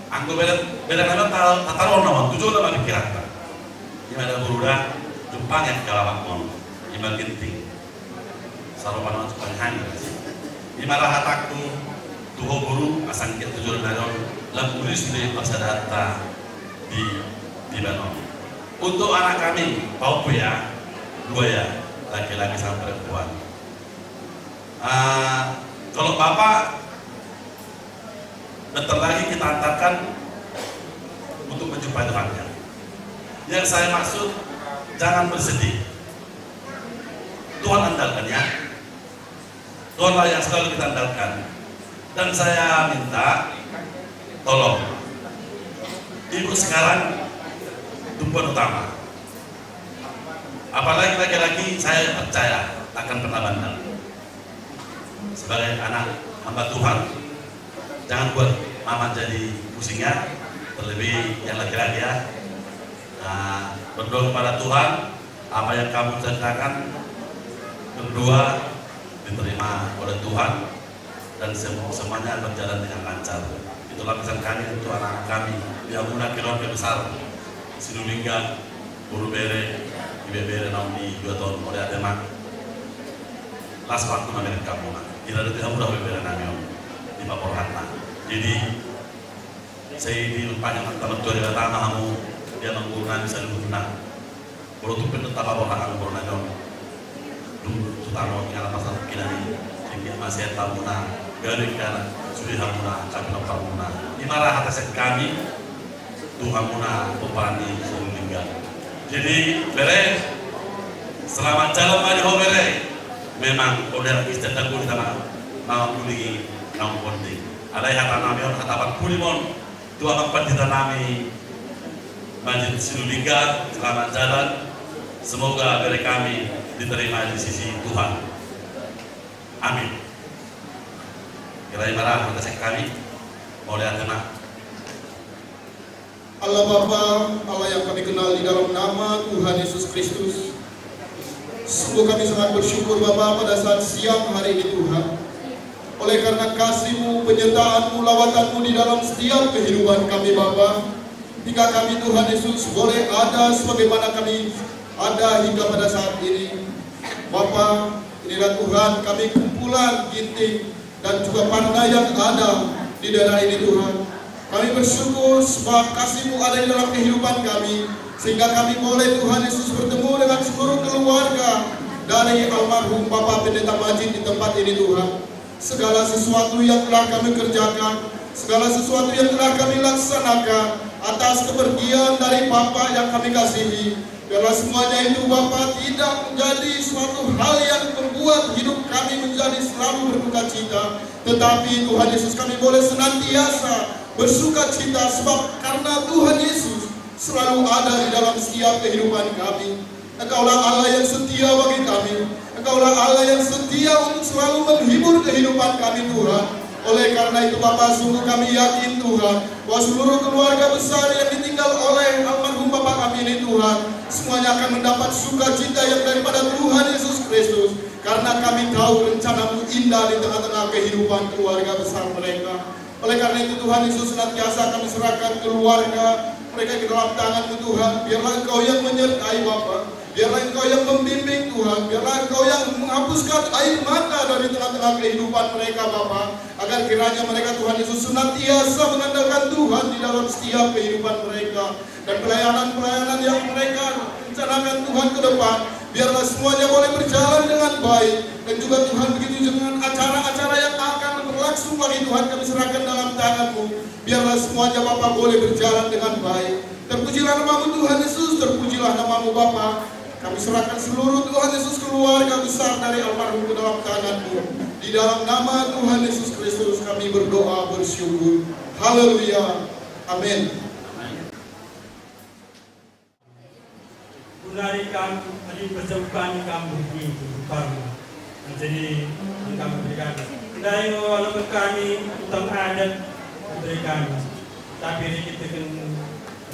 anggo beda taruh nama tujuh nama pikiran tak. Ini ada buruda Jepang yang kalawak mon, imal genting. Saropan orang Jepang hani. Di malah hataku tuho guru asang kita tujuh naron lam tulis di bahasa data di banon. Untuk anak kami, Paupu ya, 2 ya, laki-laki sama perempuan. Kalau Bapak bentar lagi kita antarkan untuk menjumpai Tuhannya. Yang saya maksud, jangan bersedih. Tuhan andalkan ya. Tuhanlah yang selalu kita andalkan. Dan saya minta, tolong, Ibu sekarang tumpuan utama. Apalagi laki-laki, saya percaya akan pernah bandel. Sebagai anak hamba Tuhan, jangan buat mama jadi pusingnya, terlebih yang laki-laki ya. Berdoa kepada Tuhan, apa yang kamu ceritakan berdua diterima oleh Tuhan dan semuanya berjalan dengan lancar. Itulah pesan kami untuk anak-anak kami di Amuna keluarga besar Sinulingga, Buru Bere, Ibe Bere namun di 2 tahun oleh Ademak. Las waktu namin kamu nak. Tidak ada tidak mudah berbeda nami di Papua Hatna. Jadi saya di banyak teman tua di Batama kamu dia menggunakan bisa digunakan. Kalau tu pun tetap Papua Hatna corona dong. Dulu sutano tinggal pasal kinani sehingga masih tahu na garing kana sudah hamuna kami nampak di marah atas kami Tuhan muna pepani seluruh tinggal. Jadi bere selamat jalan mari ho bere. Memang udah istilah aku sama mau kulingi kamu penting. Ada yang tanami orang katakan kulimon Tuhan tempat ditanami Masjid Sinulingga selamat jalan. Semoga dari kami diterima di sisi Tuhan. Amin. Kira marah atas kami oleh anak. Allah Bapa, Allah yang kami kenal di dalam nama Tuhan Yesus Kristus. Sungguh kami sangat bersyukur Bapa pada saat siang hari ini Tuhan. Oleh karena kasih-Mu, penyertaan-Mu, lawatan-Mu di dalam setiap kehidupan kami Bapa. Hingga kami Tuhan Yesus boleh ada sebagaimana kami ada hingga pada saat ini. Bapa, inilah Tuhan kami kumpulan ginting dan juga parna yang ada di daerah ini Tuhan. Kami bersyukur sebab kasih-Mu ada di dalam kehidupan kami. Sehingga kami boleh Tuhan Yesus bertemu dengan seluruh keluarga dari almarhum Bapak Pendeta Majid di tempat ini Tuhan. Segala sesuatu yang telah kami kerjakan, segala sesuatu yang telah kami laksanakan atas kepergian dari Bapak yang kami kasihi. Biarlah semuanya itu Bapak tidak menjadi suatu hal yang membuat hidup kami menjadi selalu berduka cita. Tetapi Tuhan Yesus kami boleh senantiasa bersuka cita sebab karena Tuhan Yesus selalu ada di dalam setiap kehidupan kami. Engkaulah Allah yang setia bagi kami. Engkaulah Allah yang setia untuk selalu menghibur kehidupan kami Tuhan. Oleh karena itu Bapa, sungguh kami yakin Tuhan bahwa seluruh keluarga besar yang ditinggal oleh almarhum Bapak kami ini Tuhan, semuanya akan mendapat sukacita yang daripada Tuhan Yesus Kristus. Karena kami tahu rencana-Mu indah di tengah-tengah kehidupan keluarga besar mereka. Oleh karena itu Tuhan Yesus senantiasa kami serahkan keluarga mereka ke dalam tangan-Mu Tuhan. Biarlah Engkau yang menyertai Bapa. Biarlah Engkau yang membimbing Tuhan. Biarlah Engkau yang menghapuskan air mata dari tengah-tengah kehidupan mereka Bapa. Agar kiranya mereka Tuhan Yesus senantiasa mengandalkan Tuhan di dalam setiap kehidupan mereka. Dan pelayanan-pelayanan yang mereka rencanakan Tuhan ke depan, biarlah semuanya boleh berjalan dengan baik. Dan juga Tuhan begitu dengan acara-acara yang akan berlangsung bagi Tuhan kami serahkan dalam tangan-Mu. Biarlah semuanya Bapa boleh berjalan dengan baik. Terpujilah nama-Mu Tuhan Yesus, terpujilah nama-Mu Bapa. Kami serahkan seluruh Tuhan Yesus keluarga besar dari almarhum ke dalam tangan-Mu. Di dalam nama Tuhan Yesus Kristus kami berdoa bersyukur. Haleluya. Amin. Bunarikan tadi persembahan kamu ini baru. Jadi kami berikan. Dari walaupun kami utang adat berikan, tapi kita kan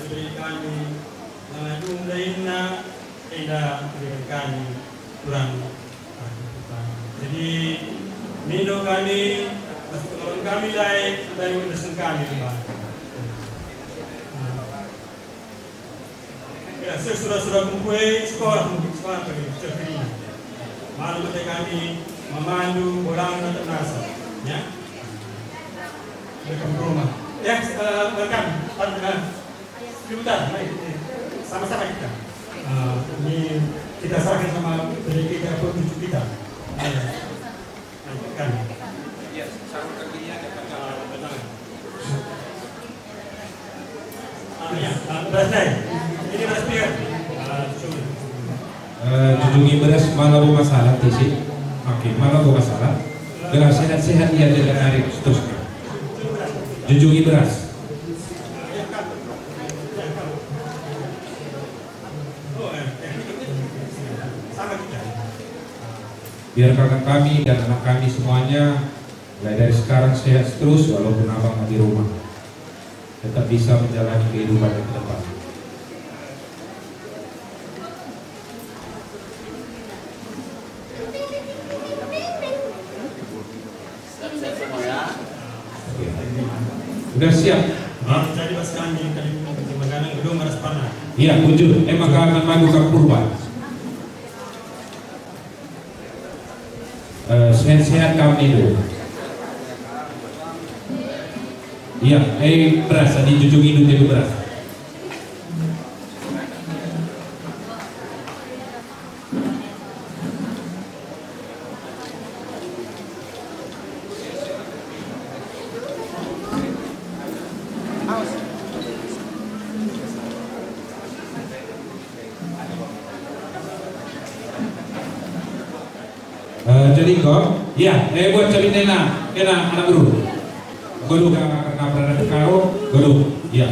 berikan jumlahnya tidak berikan kurang. Jadi minum kami, kalau kami dari urusan kami ya, sudah kumpul sekolah pergi cekri. Malu kami memandu orang dan nasa, ya. Mereka rumah. Ya, welcome. Sebentar, sama-sama kita. Ini kita serahkan sama pendiri kita atau cucu kita. Kan? Ya, sarung kakinya ada tangan. Ya, beras naik. Ini beras pian. Jujungi beras mana bu masalah tisi, makin mana bu masalah. Beras sehat-sehat ia dengan hari seterusnya. Jujungi beras. Biar kakak kami dan anak kami semuanya mulai dari sekarang sehat terus walaupun abang di rumah, tetap bisa menjalani kehidupan yang ke depan. Sudah siap? Jadi pas kami kali makanan gedung harus panas. Iya, kunjung. Maka akan maju ke Purba. Sehat-sehat kami dulu. Iya, beras. Dijunjungi dulu beras. Jadi kok, ya, buat cari kena anak guru, guru karena berada kau, guru, ya.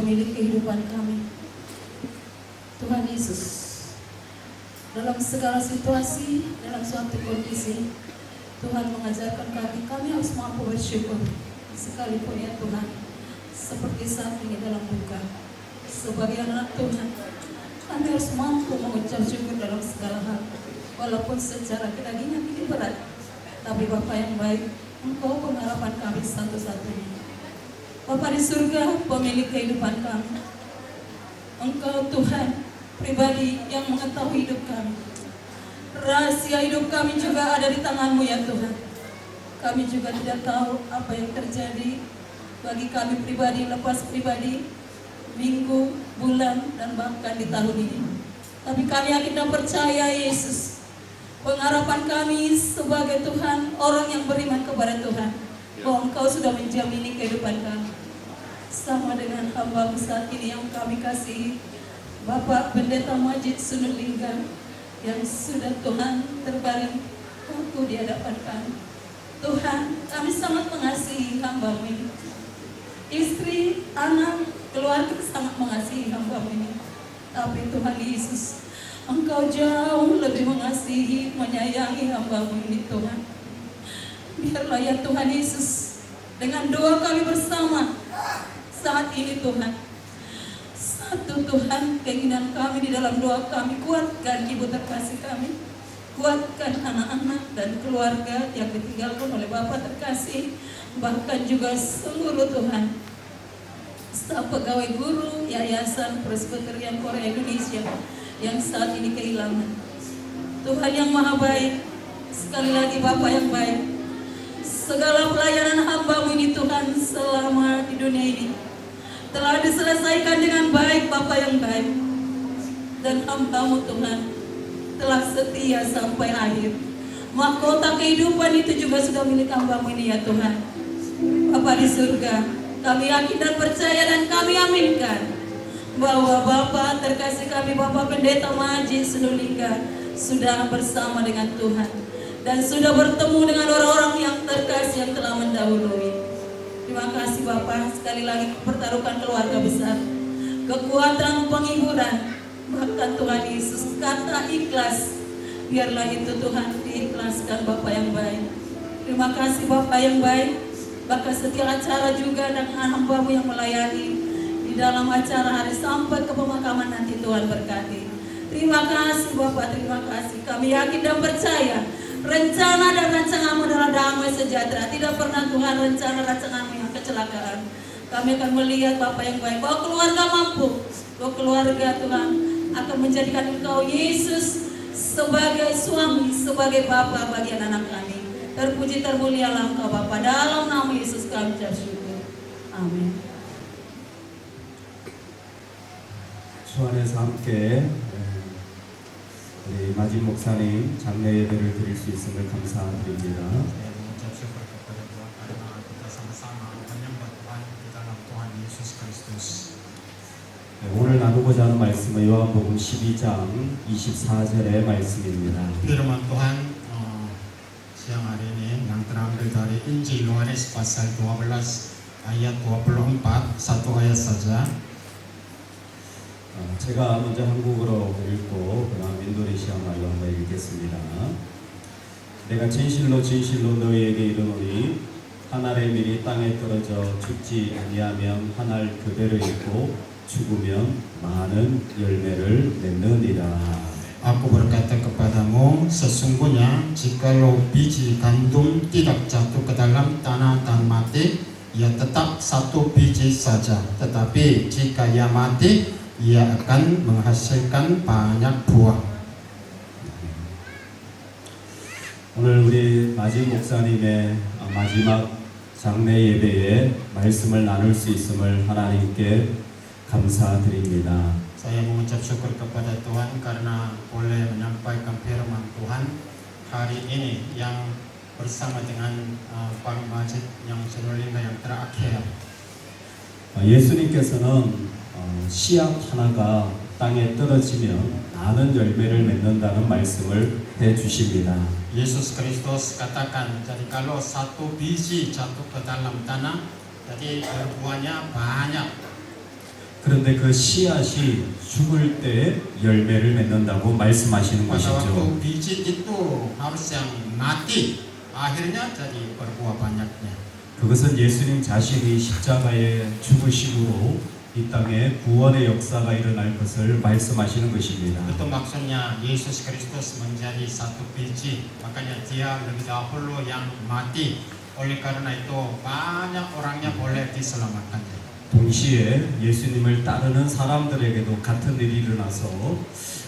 pemilik kehidupan kami. Tuhan Yesus, dalam segala situasi, dalam suatu kondisi, Tuhan mengajarkan kami harus mampu bersyukur. Sekalipun ya Tuhan, seperti saat ini dalam duka, sebagai anak Tuhan, kami harus mampu mengucap syukur dalam segala hal. Walaupun secara kedagingan ini berat, tapi Bapa yang baik, Engkau pengharapan kami satu-satunya. Bapa di surga, pemilik kehidupan kami, Engkau Tuhan pribadi yang mengetahui hidup kami. Rahasia hidup kami juga ada di tangan-Mu ya Tuhan. Kami juga tidak tahu apa yang terjadi bagi kami pribadi, lepas pribadi, minggu, bulan, dan bahkan di tahun ini. Tapi kami yakin dan percaya Yesus, pengharapan kami sebagai Tuhan, orang yang beriman kepada Tuhan, bahwa Engkau sudah menjamini kehidupan kami. Sama dengan hamba saat ini yang kami kasihi, Bapak Pendeta Majid Sunulingga, yang sudah Tuhan terbaring waktu di hadapan kami. Tuhan, kami sangat mengasihi hamba-Mu ini. Istri, anak, keluarga sangat mengasihi hamba-Mu ini. Tapi Tuhan Yesus, Engkau jauh lebih mengasihi, menyayangi hamba-Mu ini Tuhan. Biarlah ya Tuhan Yesus, dengan doa kami bersama saat ini Tuhan, satu Tuhan, keinginan kami di dalam doa kami, kuatkan ibu terkasih kami, kuatkan anak-anak dan keluarga yang ditinggalkan oleh Bapak terkasih, bahkan juga seluruh Tuhan staf pegawai guru Yayasan Presbyterian Korea Indonesia yang saat ini kehilangan. Tuhan yang maha baik, sekali lagi Bapak yang baik, segala pelayanan hamba-Mu ini Tuhan selama di dunia ini telah diselesaikan dengan baik, Bapa yang baik. Dan hamba-Mu Tuhan telah setia sampai akhir. Mahkota kehidupan itu juga sudah milik hamba-Mu ini ya Tuhan. Bapa di surga, kami yakin dan percaya dan kami aminkan bahwa Bapa terkasih kami, Bapak Pendeta Maji Sinulingga sudah bersama dengan Tuhan dan sudah bertemu dengan orang-orang yang terkasih yang telah mendahului. Terima kasih Bapak, sekali lagi pertaruhkan keluarga besar, kekuatan penghiburan, bahkan Tuhan Yesus kata ikhlas, biarlah itu Tuhan diikhlaskan Bapak yang baik. Terima kasih Bapak yang baik, bahkan setiap acara juga dan hamba-Mu yang melayani di dalam acara hari sampai ke pemakaman nanti Tuhan berkati. Terima kasih Bapak, terima kasih. Kami yakin dan percaya rencana dan rancangan-Mu adalah damai sejahtera. Tidak pernah Tuhan rencana-rancangan-Mu yang kecelakaan. Kami akan melihat Bapak yang baik, bahwa keluarga mampu, bahwa keluarga Tuhan akan menjadikan Engkau Yesus sebagai suami, sebagai Bapa bagi anak kami. Terpuji termulialah Engkau Bapa, dalam nama Yesus kami bersyukur. Amin. 주 안에서 함께 우리 마진 목사님 장례 예배를 드릴 수 있음을 감사드립니다. 오늘 나누고자 하는 말씀은 요한복음 12장 24절의 말씀입니다. Firman Tuhan siang hari ini yang terambil dari Injil Yohanes pasal 12 ayat 24, satu ayat saja. 제가 먼저 한국어로 읽고 그다음 인도네시아 말로 한번 읽겠습니다. 내가 진실로 진실로 너희에게 이르노니 한 알의 밀이 땅에 떨어져 죽지 아니하면 한 알 그대로 있고 죽으면 많은 열매를 맺느니라. Aku berkata kepadamu, sesungguhnya jikalau biji gandum tidak jatuh ke dalam tanah dan mati, ia tetap satu biji saja. Tetapi jika ia mati, ia akan menghasilkan banyak buah. 오늘 우리 마진 목사님의 마지막 장례 예배에 말씀을 나눌 수 있음을 하나님께 감사드립니다. Saya mengucap syukur kepada Tuhan karena boleh menyampaikan firman Tuhan hari ini yang bersama dengan Pak Majid yang Sinulingga yang terakhir. 예수님께서는 씨앗 하나가 땅에 떨어지면 많은 열매를 맺는다는 말씀을 해주십니다. Yesus Kristus katakan, jadi kalau satu biji jatuh ke dalam tanah, jadi berbuahnya banyak. 그런데 그 씨앗이 죽을 때 열매를 맺는다고 말씀하시는 Pada waktu 것이죠. biji itu harus yang mati, akhirnya jadi berbuah banyaknya. 그것은 예수님 자신이 십자가에 죽으심으로 이 땅에 구원의 역사가 일어날 것을 말씀하시는 것입니다. Itu maksudnya Yesus Kristus menjadi satu biji, makanya dia lebih dahulu yang mati. Oleh karena itu banyak orangnya boleh diselamatkan. 동시에 예수님을 따르는 사람들에게도 같은 일이 일어나서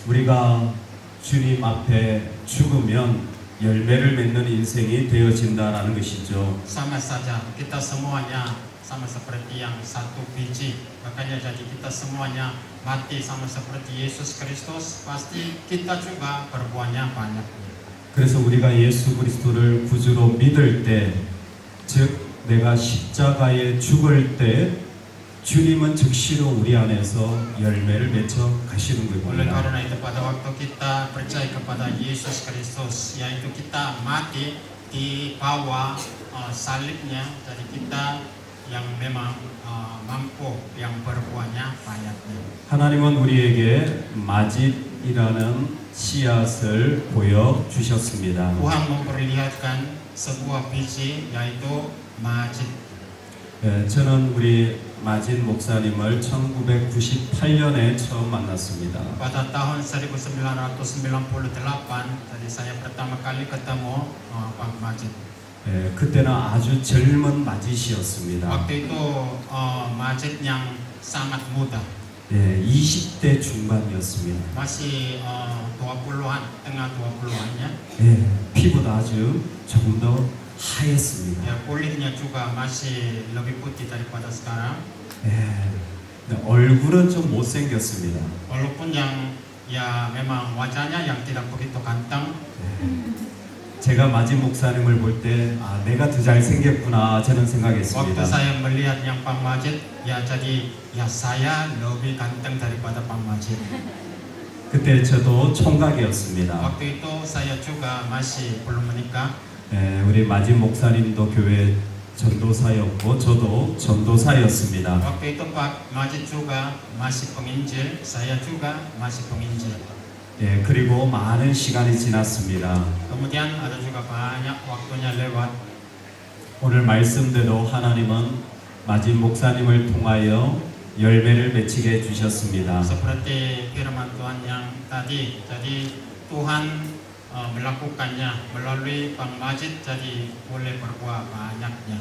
우리가 주님 앞에 죽으면 열매를 맺는 인생이 되어진다라는 것이죠. Sama saja kita semuanya sama seperti yang satu biji, makanya jadi kita semuanya mati sama seperti Yesus Kristus, pasti kita juga berbuahnya banyak. 그래서 우리가 예수 그리스도를 구주로 믿을 때, 즉 내가 십자가에 죽을 때 주님은 즉시로 우리 안에서 열매를 맺어 가시는 Oleh 겁니다. karena itu pada waktu kita percaya kepada Yesus Kristus, yaitu kita mati di bawah salibnya, jadi kita yang memang mampu yang berbuahnya banyaknya. 하나님은 우리에게 마짓이라는 씨앗을 보여 주셨습니다. Tuhan memperlihatkan sebuah biji yaitu majid. 저는 우리 마진 목사님을 1998년에 처음 만났습니다. Pada tahun 1998, tadi saya pertama kali ketemu Pak Majid. 그때는 아주 젊은 마짓이었습니다. Waktu itu Majid yang sangat muda. 20대 중반이었습니다. Masih 20-an, tengah 20-annya. 피부도 아주 조금 더 하였습니다. Ya, kulitnya juga masih lebih putih daripada sekarang. 근데 얼굴은 좀 못생겼습니다. Walaupun yang ya memang wajahnya yang tidak begitu ganteng. 제가 마진 목사님을 볼 때 내가 더 잘생겼구나 저는 생각했습니다. Waktu saya melihat yang Pak Majid, ya jadi ya saya lebih ganteng daripada Pak Majid. 그때 저도 총각이었습니다. Waktu itu saya juga masih belum menikah. 우리 마진 목사님도 교회 전도사였고 저도 전도사였습니다. Waktu itu Pak Majid juga masih penginjil, saya juga masih penginjil. 그리고 많은 시간이 지났습니다. Kemudian ada juga banyak waktunya lewat. 오늘 말씀대로 하나님은 마진 목사님을 통하여 열매를 맺히게 해주셨습니다. Seperti firman Tuhan yang tadi, jadi Tuhan melakukannya melalui Pak Majid, jadi boleh berbuah banyaknya.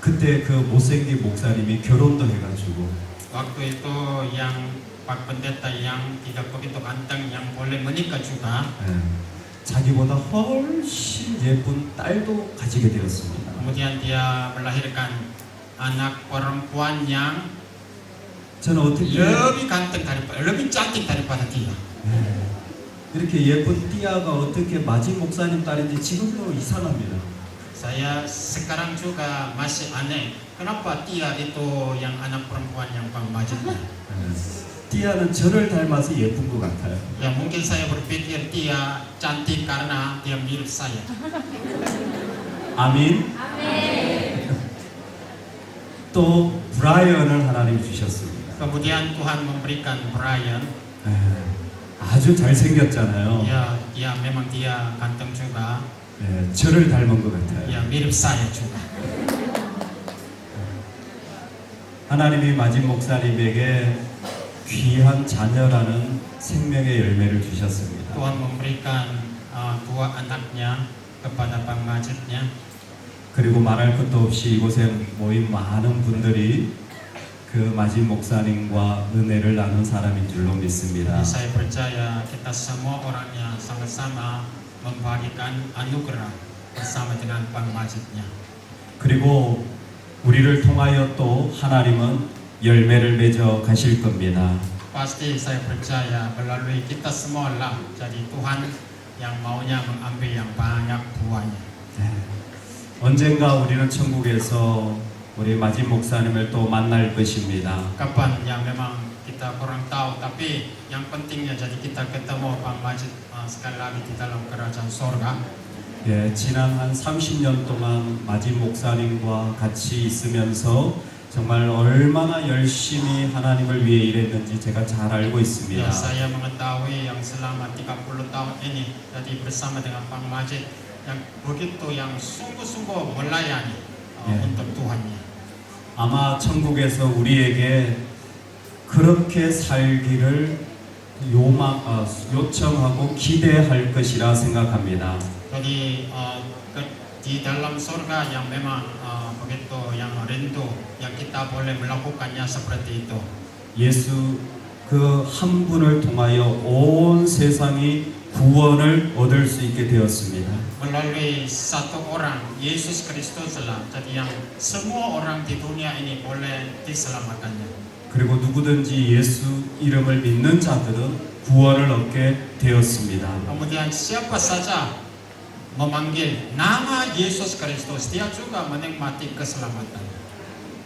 그때 그 못생긴 목사님이 결혼도 해가지고 Waktu itu yang Pak Pendeta yang tidak begitu ganteng yang boleh menikah juga. 자기보다 훨씬 예쁜 딸도 가지게 되었습니다. Kemudian dia melahirkan anak perempuan yang 저는 어떻게 lebih ganteng daripada, lebih cantik daripada dia. 이렇게 예쁜 띠아가 어떻게 마진 목사님 딸인지 지금도 이상합니다. Saya sekarang juga masih aneh, kenapa dia itu yang anak perempuan yang Pak Majidnya. 띠아는 저를 닮아서 예쁜 것 같아요. Ya mungkin saya berpikir dia cantik karena dia mirip saya. 아멘. 또 브라이언을 하나님 주셨습니다. Kemudian Tuhan memberikan Brian. 아주 잘생겼잖아요. Ya memang dia ganteng juga. 저를 닮은 것 같아요. Ya mirip saya juga. 하나님이 마진 목사님에게 귀한 자녀라는 생명의 열매를 주셨습니다. Tuhan memberikan dua anaknya kepada Pak Majidnya. 그리고 말할 것도 없이 이곳에 모인 많은 분들이 그 마진 목사님과 은혜를 나눈 사람인 줄로 믿습니다. Jadi saya percaya kita semua orangnya sama-sama membagikan anugerah bersama dengan Pak Majidnya. 그리고 우리를 통하여 또 하나님은 열매를 맺어 가실 겁니다. Pasti saya percaya melalui kita semua lah jadi Tuhan yang maunya mengambil yang banyak buahnya. 언젠가 우리는 천국에서 우리 마진 목사님을 또 만날 것입니다. Kapan yang memang kita kurang tahu, tapi yang pentingnya jadi kita ketemu Pak Majid sekali lagi di dalam kerajaan sorga. 지난 한 30년 동안 마진 목사님과 같이 있으면서 정말 얼마나 열심히 하나님을 위해 일했는지 제가 잘 알고 있습니다. Ya, saya mengetahui yang selama 30 tahun ini jadi bersama dengan Pak Majid yang begitu yang sungguh-sungguh melayani untuk Tuhannya. 아마 천국에서 우리에게 그렇게 살기를 요청하고 기대할 것이라 생각합니다. Jadi di dalam surga yang memang begitu yang rindu yang kita boleh melakukannya seperti itu. 예수 그 한 분을 통하여 온 세상이 구원을 얻을 수 있게 되었습니다. Melalui satu orang Yesus Kristuslah jadi yang semua orang di dunia ini boleh diselamatkannya. 그리고 누구든지 예수 이름을 믿는 자들은 구원을 얻게 되었습니다. Kemudian siapa saja memanggil nama Yesus Kristus dia juga menikmati keselamatan.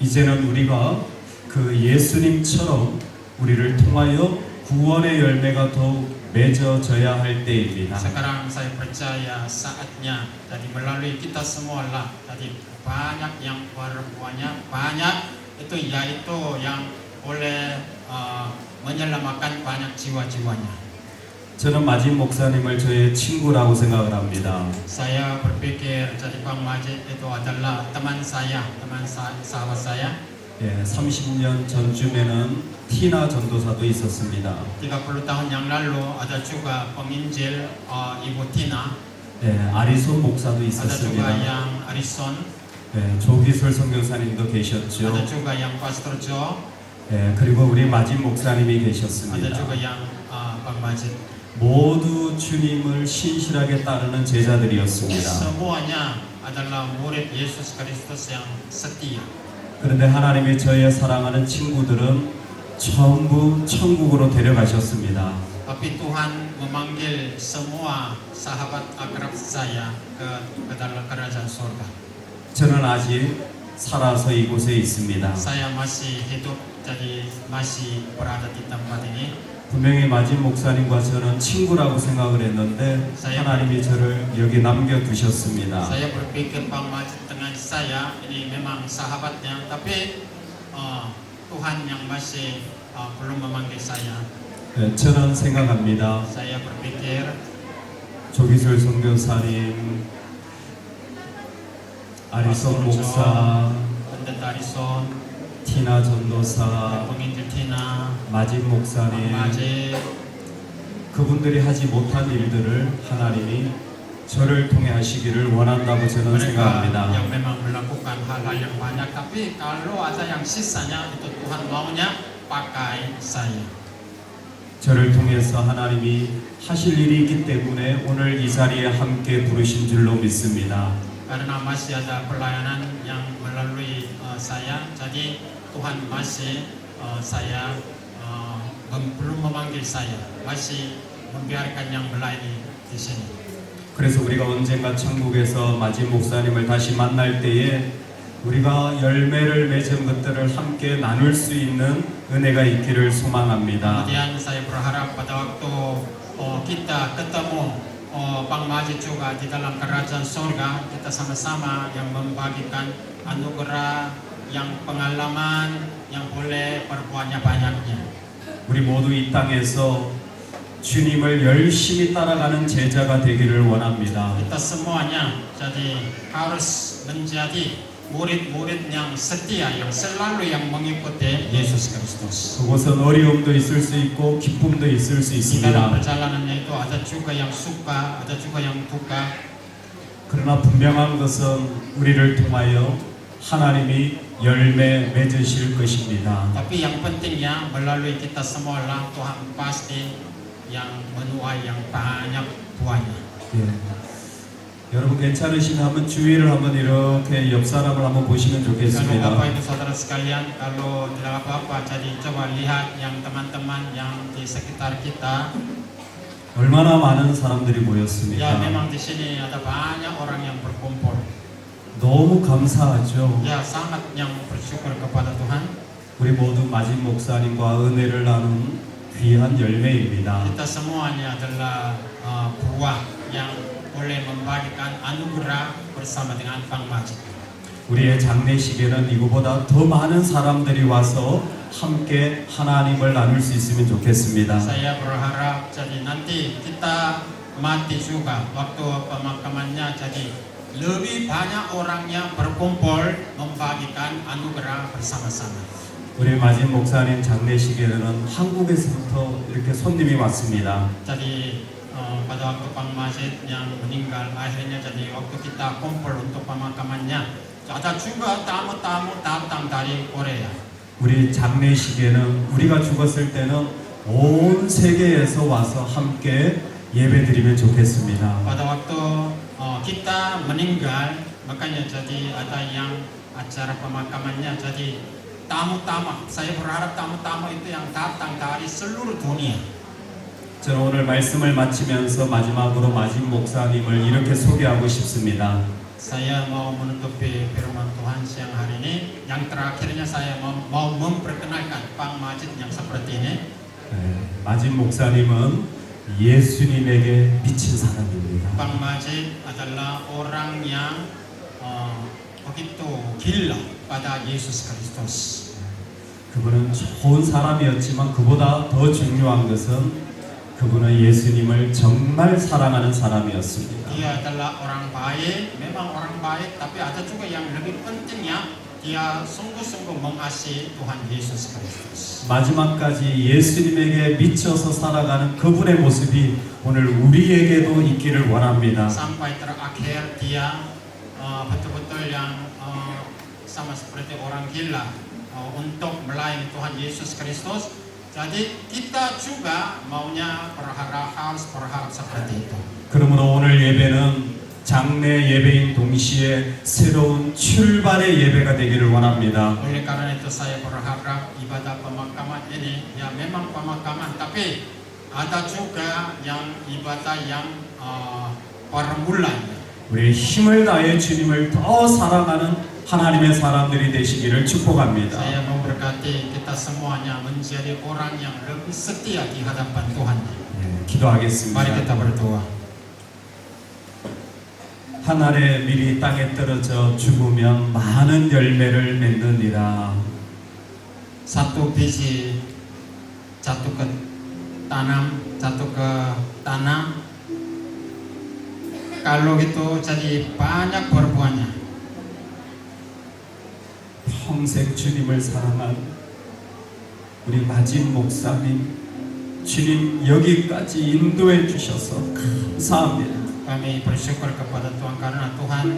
이제는 우리가 그 예수님처럼 우리를 통하여 구원의 열매가 더욱 맺어져야 할 때입니다. Sekarang saya percaya saatnya jadi melalui kita semua lah jadi banyak yang berbuahnya banyak itu yaitu yang boleh menyelamatkan banyak jiwa-jiwanya. 저는 마진 목사님을 저의 친구라고 생각을 합니다. Saya berpikir jadi Pak Majid itu adalah teman saya, sahabat saya. 30년 전쯤에는 티나 전도사도 있었습니다. 30 tahun yang lalu ada juga penginjil Ibu Tina. 아리손 목사도 Ada juga 있었습니다. yang Arison. 조기솔 선교사님도 계셨죠. Ada juga yang Pastor Joe. 그리고 우리 마진 목사님이 Ada 계셨습니다. juga yang Pak Majid. 모두 주님을 신실하게 따르는 제자들이었습니다. Semuanya adalah murid Yesus Kristus yang setia. 그런데 하나님이 저의 사랑하는 친구들은 전부 천국으로 데려가셨습니다. Tapi Tuhan memanggil semua sahabat akrab saya ke dalam kerajaan surga. 저는 아직 살아서 이곳에 있습니다. Saya masih hidup, jadi masih berada di tempat ini. 분명히 마진 목사님과 저는 친구라고 생각을 했는데 하나님이 저를 여기 남겨두셨습니다. Saya berpikir Bang Majid dengan saya ini memang sahabatnya, tapi Tuhan yang masih belum memanggil saya. 네, 저는 생각합니다. Saya berpikir 조기술 선교사님, 아리송 목사, Pendeta Arison, 티나 전도사, penginjil Tina, 마진 목사님, Majid, 그분들이 하지 못한 일들을 하나님이 저를 통해 하시기를 원한다고 저는 mereka 생각합니다. yang memang melakukan hal-hal yang banyak, tapi kalau ada yang sisanya itu Tuhan maunya pakai saya. 저를 통해서 하나님이 하실 일이 있기 때문에 오늘 이 자리에 함께 부르신 줄로 믿습니다. Karena masih ada pelayanan yang melalui saya, jadi Tuhan masih saya belum memanggil saya, masih membiarkan yang melayani di sini. 그래서 우리가 언젠가 천국에서 마진 목사님을 다시 만날 때에 우리가 열매를 맺은 것들을 함께 나눌 수 있는 은혜가 있기를 소망합니다. Kemudian saya berharap pada waktu kita ketemu Bang Majid juga di dalam kerajaan surga, kita sama-sama yang membagikan anugerah, yang pengalaman, yang boleh berbanyak-banyaknya. 우리 모두 이 땅에서 주님을 열심히 따라가는 제자가 되기를 원합니다. Kita semuanya jadi harus menjadi murid-murid yang setia, yang selalu yang mengikuti Yesus Kristus. 그곳은 어려움도 있을 수 있고 기쁨도 있을 수 Di dalam 있습니다. perjalanannya itu ada juga yang suka, ada juga yang duka. 그러나 분명한 것은 우리를 통하여 하나님이 열매 맺으실 것입니다. Tapi yang pentingnya melalui kita semua lah Tuhan pasti yang menuai yang banyak buahnya. 예. 여러분 괜찮으시면 한번 주위를 한번 이렇게 옆 사람을 한번 보시면 Kalau 좋겠습니다. Bapak Ibu Saudara sekalian, kalau tidak apa-apa, jadi coba lihat yang teman-teman yang di sekitar kita. 얼마나 많은 사람들이 Ya 모였습니까? memang di sini ada banyak orang yang berkumpul. 너무 감사하죠. Ya sangat yang bersyukur kepada Tuhan. 우리 모두 마진 목사님과 은혜를 나눈 귀한 열매입니다. Kita semuanya adalah buah yang boleh membagikan anugerah bersama dengan Bang Majid. 우리의 장례식에는 이거보다 더 많은 사람들이 와서 함께 하나님을 나눌 수 있으면 좋겠습니다. Saya berharap jadi nanti kita mati juga waktu pemakamannya, jadi lebih banyak orang yang berkumpul membagikan anugerah bersama-sama. 우리 마진 목사님 장례식에는 한국에서부터 이렇게 손님이 왔습니다. Jadi pada waktu Bang Majid yang meninggal, akhirnya jadi waktu kita kumpul untuk pemakamannya, ada juga tamu-tamu datang dari Korea. 우리 장례식에는 우리가 죽었을 때는 온 세계에서 와서 함께 예배드리면 좋겠습니다. Pada waktu kita meninggal, makanya jadi ada yang acara pemakamannya, jadi tamu-tamu, saya berharap tamu-tamu itu yang datang dari seluruh dunia. 저는 오늘 말씀을 마치면서 마지막으로 마진 목사님을 이렇게 소개하고 싶습니다. Saya mau menutupi firman Tuhan siang hari ini. Yang terakhirnya saya mau memperkenalkan Bang Majid yang seperti ini. 마진 목사님은 예수님에게 미친 사람입니다. Bang Majid adalah orang yang begitu gila pada Yesus Kristus. 그분은 좋은 사람이었지만 그보다 더 중요한 것은 그분은 예수님을 정말 사랑하는 사람이었습니다. Dia adalah orang baik, memang orang baik, tapi ada juga yang lebih pentingnya, dia sungguh-sungguh mengasihi Tuhan Yesus Kristus. 마지막까지 예수님에게 미쳐서 살아가는 그분의 모습이 오늘 우리에게도 있기를 원합니다. Sampai terakhir dia betul-betul yang sama seperti orang gila untuk melayani Tuhan Yesus Kristus. Jadi kita juga maunya harus berharap seperti itu. 그러므로 오늘 예배는 장례 예배인 동시에 새로운 출발의 예배가 되기를 원합니다. Oleh karena itu saya berharap ibadah pemakaman ini ya memang pemakaman, tapi ada juga yang ibadah yang permulaan. 우리 힘을 다해 주님을 더 사랑하는 하나님의 사람들이 되시기를 축복합니다. Saya memberkati kita semuanya menjadi orang yang lebih setia di hadapan Tuhan. 기도하겠습니다. Mari kita berdoa. 한 알의 밀이 땅에 떨어져 죽으면 많은 열매를 맺느니라. Satu biji jatuh ke tanah, kalau itu jadi banyak berbuahnya. 평생 주님을 사랑한 우리 마진 목사님, 주님 여기까지 인도해 주셔서 감사합니다. Kami bersyukur kepada Tuhan karena Tuhan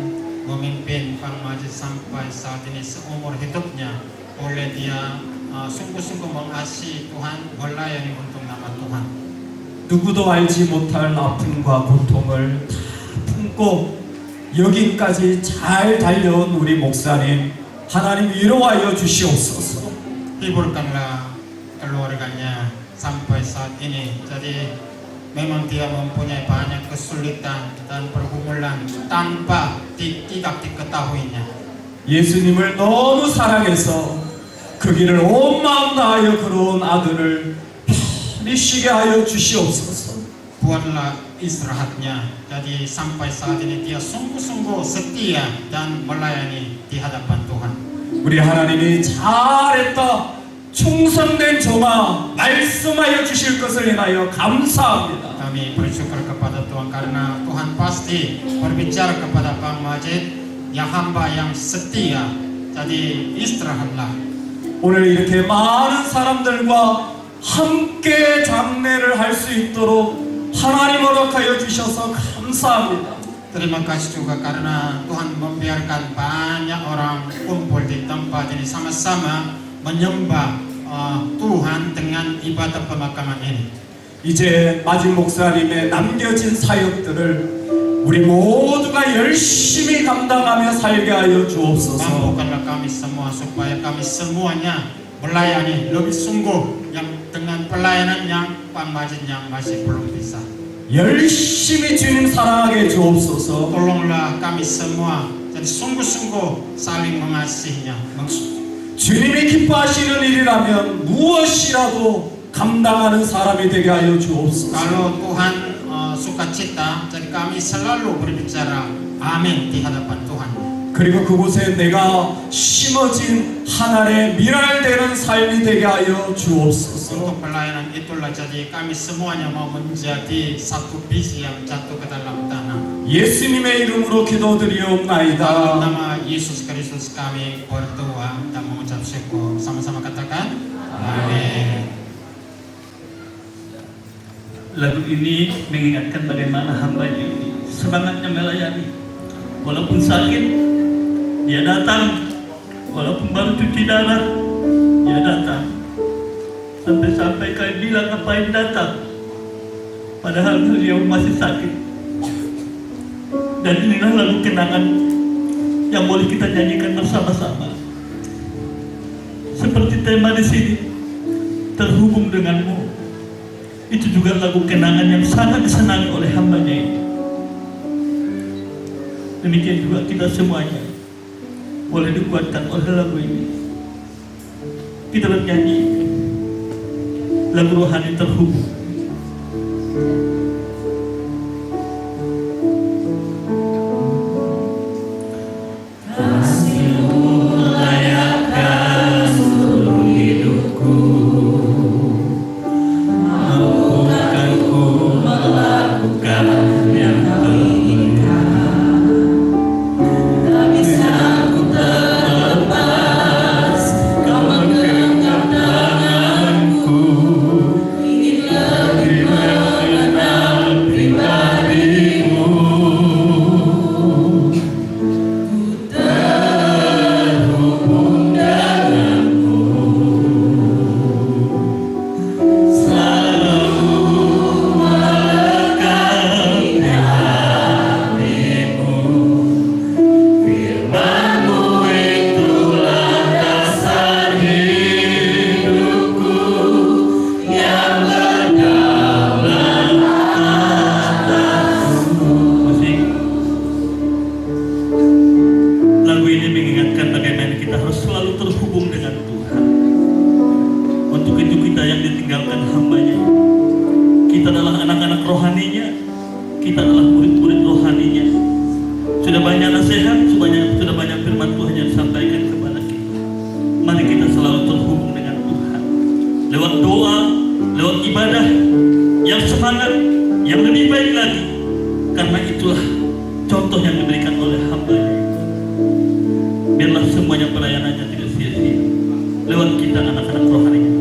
memimpin Bang Majid sampai saat ini seumur hidupnya. Oleh dia sungguh-sungguh mengasihi Tuhan, melayani untuk nama Tuhan. 누구도 알지 못할 아픔과 고통을 다 품고 여기까지 잘 달려온 우리 목사님, 하나님 위로하여 주시옵소서. Hiburkanlah keluarganya sampai saat ini. Jadi memang dia mempunyai banyak kesulitan dan pergumulan tanpa tidak diketahuinya. 예수님을 너무 사랑해서 그 길을 온 마음 다하여 걸어온 아들을 편히 쉬게 하여 주시옵소서. Buatlah istirahatnya. Jadi sampai saat ini dia sungguh-sungguh setia dan melayani di hadapan Tuhan. 우리 하나님이 잘했다, 충성된 종아 말씀하여 주실 것을 인하여 감사합니다. Kami bersyukur kepada Tuhan karena Tuhan pasti berbicara kepada Bang Majid, ya hamba yang setia. Jadi istirahatlah. 오늘 이렇게 많은 사람들과 함께 장례를 할 수 있도록 하나님 허락하여 주셔서 감사합니다. Terima kasih juga karena Tuhan membiarkan banyak orang kumpul di tempat ini sama-sama menyembah Tuhan dengan ibadah pemakaman ini. 이제 마진 목사님의 남겨진 사역들을 우리 모두가 열심히 감당하며 살게 하여 주옵소서. Mampukanlah kami semua supaya kami semuanya melayani lebih sungguh yang dengan pelayanan yang Bang Majid yang masih belum bisa. 열심히 주님 사랑하게 주옵소서. Tolonglah kami semua jadi sungguh-sungguh saling mengasihinya. 주님이 기뻐하시는 일이라면 무엇이라도 감당하는 사람이 되게 하여 주옵소서. Kalau Tuhan sukacita, jadi kami selalu berbicara amin di hadapan Tuhan. 그리고 그곳에 내가 심어진 하나의 미랄되는 삶이 되게 하여 주옵소서. Untuk pelayanan itulah jadi kami semuanya mau menjadi satu biji yang jatuh ke dalam tanah. 예수님의 이름으로 기도드리옵나이다. Dalam nama Yesus Kristus kami berdoa dan mengucap syukur. Sama-sama katakan amin. Lagu ini mengingatkan bagaimana hambanya ini semangatnya melayani. Walaupun sakit, dia datang. Walaupun baru cuci darah, dia datang. Sampai-sampai kau bilang ngapain datang, padahal dia masih sakit. Dan inilah lagu kenangan yang boleh kita nyanyikan bersama-sama. Seperti tema di sini, terhubung denganmu. Itu juga lagu kenangan yang sangat disenangi oleh hambanya ini. Demikian juga kita semuanya boleh dikuatkan oleh lagu ini. Kita bernyanyi lagu rohani terhubung. Kasih-Mu layakkan seluruh hidupku. Mampukanku melakukan yang terbaik. Tak bisa ku terlepas, Kau menggenggam tanganku. Ingin lebih mengenal dan anak-anak rohaninya.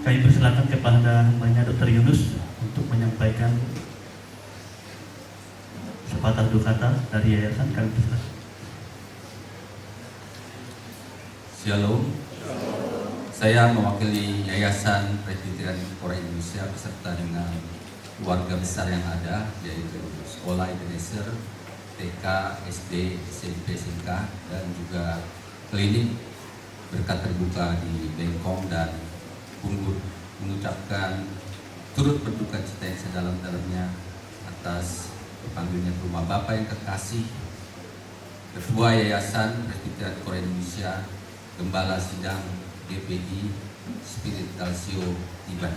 Kami persilakan kepada hambanya Dr. Yunus untuk menyampaikan sepatah dua kata dari yayasan. Kami persilakan. Shalom. Saya mewakili Yayasan Presbyterian Korea Indonesia beserta dengan keluarga besar yang ada, yaitu Sekolah Ebenezer, TK, SD, SMP, SMK, dan juga klinik berkat terbuka di Bengkong dan Bungur, mengucapkan turut berduka cita yang sedalam-dalamnya atas terpanggilnya ke rumah Bapak yang kekasih, Ketua Yayasan Presbyterian Korea Indonesia, Gembala Sidang GPI Spirit Dalsio Iban.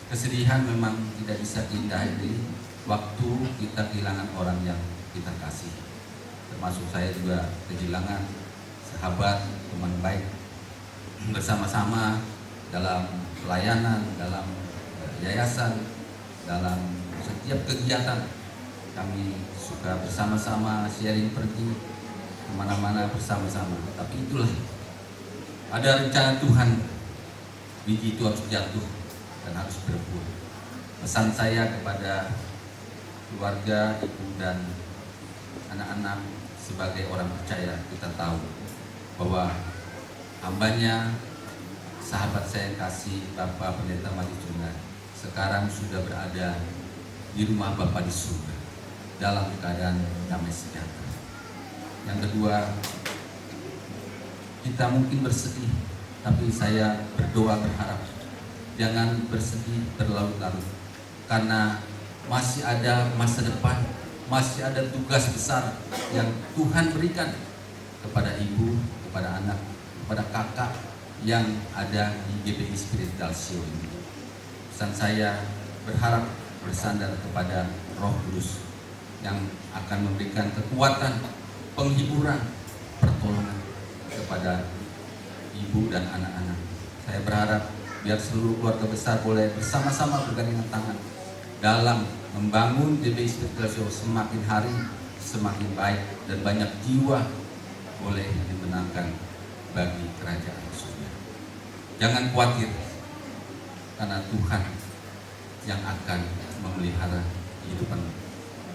Kesedihan memang tidak bisa dihindari waktu kita kehilangan orang yang kita kasih. Termasuk saya juga kehilangan sahabat, teman baik, bersama-sama dalam pelayanan, dalam yayasan, dalam setiap kegiatan kami suka bersama-sama sharing, pergi kemana-mana bersama-sama. Tapi itulah, ada rencana Tuhan, biji itu harus jatuh dan harus berbuah. Pesan saya kepada keluarga, ibu dan anak-anak sebagai orang percaya, kita tahu bahwa hambanya, sahabat saya yang kasih, Bapak Pendeta Madi Juna, sekarang sudah berada di rumah Bapak di surga dalam keadaan damai sejahtera. Yang kedua, kita mungkin bersedih, tapi saya berdoa berharap jangan bersedih berlarut-larut, karena masih ada masa depan, masih ada tugas besar yang Tuhan berikan kepada ibu, kepada anak, kepada kakak yang ada di GPI Spirit Dalsio ini. Pesan saya berharap bersandar kepada Roh Kudus yang akan memberikan kekuatan, penghiburan, pertolongan kepada ibu dan anak-anak. Saya berharap biar seluruh keluarga besar boleh bersama-sama bergandengan tangan dalam membangun GPI Spirit Dalsio semakin hari semakin baik dan banyak jiwa boleh dimenangkan bagi kerajaan surga. Jangan khawatir, karena Tuhan yang akan memelihara kehidupan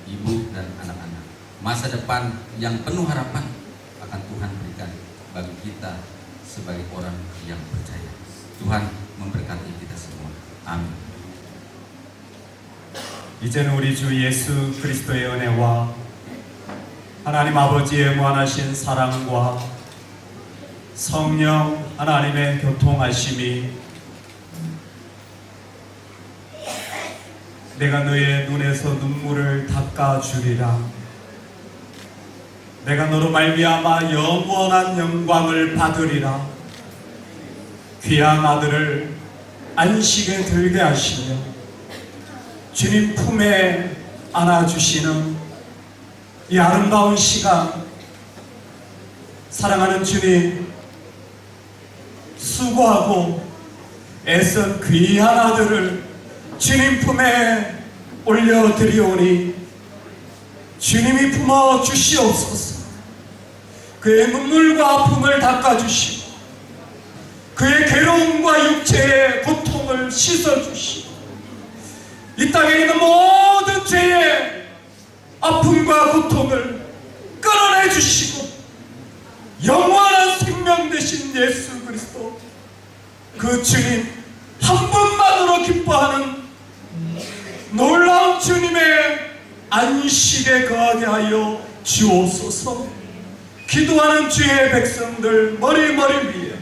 ibu dan anak-anak. Masa depan yang penuh harapan akan Tuhan berikan bagi kita sebagai orang yang percaya. Tuhan memberkati kita semua. 아멘. 이제는 우리 주 예수 그리스도의 은혜와 하나님 아버지의 무한하신 사랑과 성령 하나님의 교통하심이 내가 너의 눈에서 눈물을 닦아주리라. 내가 너로 말미암아 영원한 영광을 받으리라. 귀한 아들을 안식에 들게 하시며 주님 품에 안아주시는 이 아름다운 시간, 사랑하는 주님, 수고하고 애쓴 귀한 아들을 주님 품에 올려드리오니 주님이 품어 주시옵소서. 그의 눈물과 아픔을 닦아주시고 그의 괴로움과 육체의 고통을 씻어주시고 이 땅에 있는 모든 죄의 아픔과 고통을 끌어내주시고 영원한 생명 되신 예수 그리스도 그 주님 한 분만으로 기뻐하는 놀라운 주님의 안식에 거하게 하여 주옵소서. 기도하는 주의 백성들 머리 위에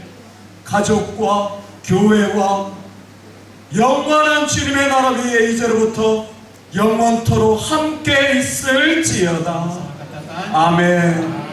가족과 교회와 영원한 주님의 나라 위에 이제로부터 영원토록 함께 있을지어다. 아멘.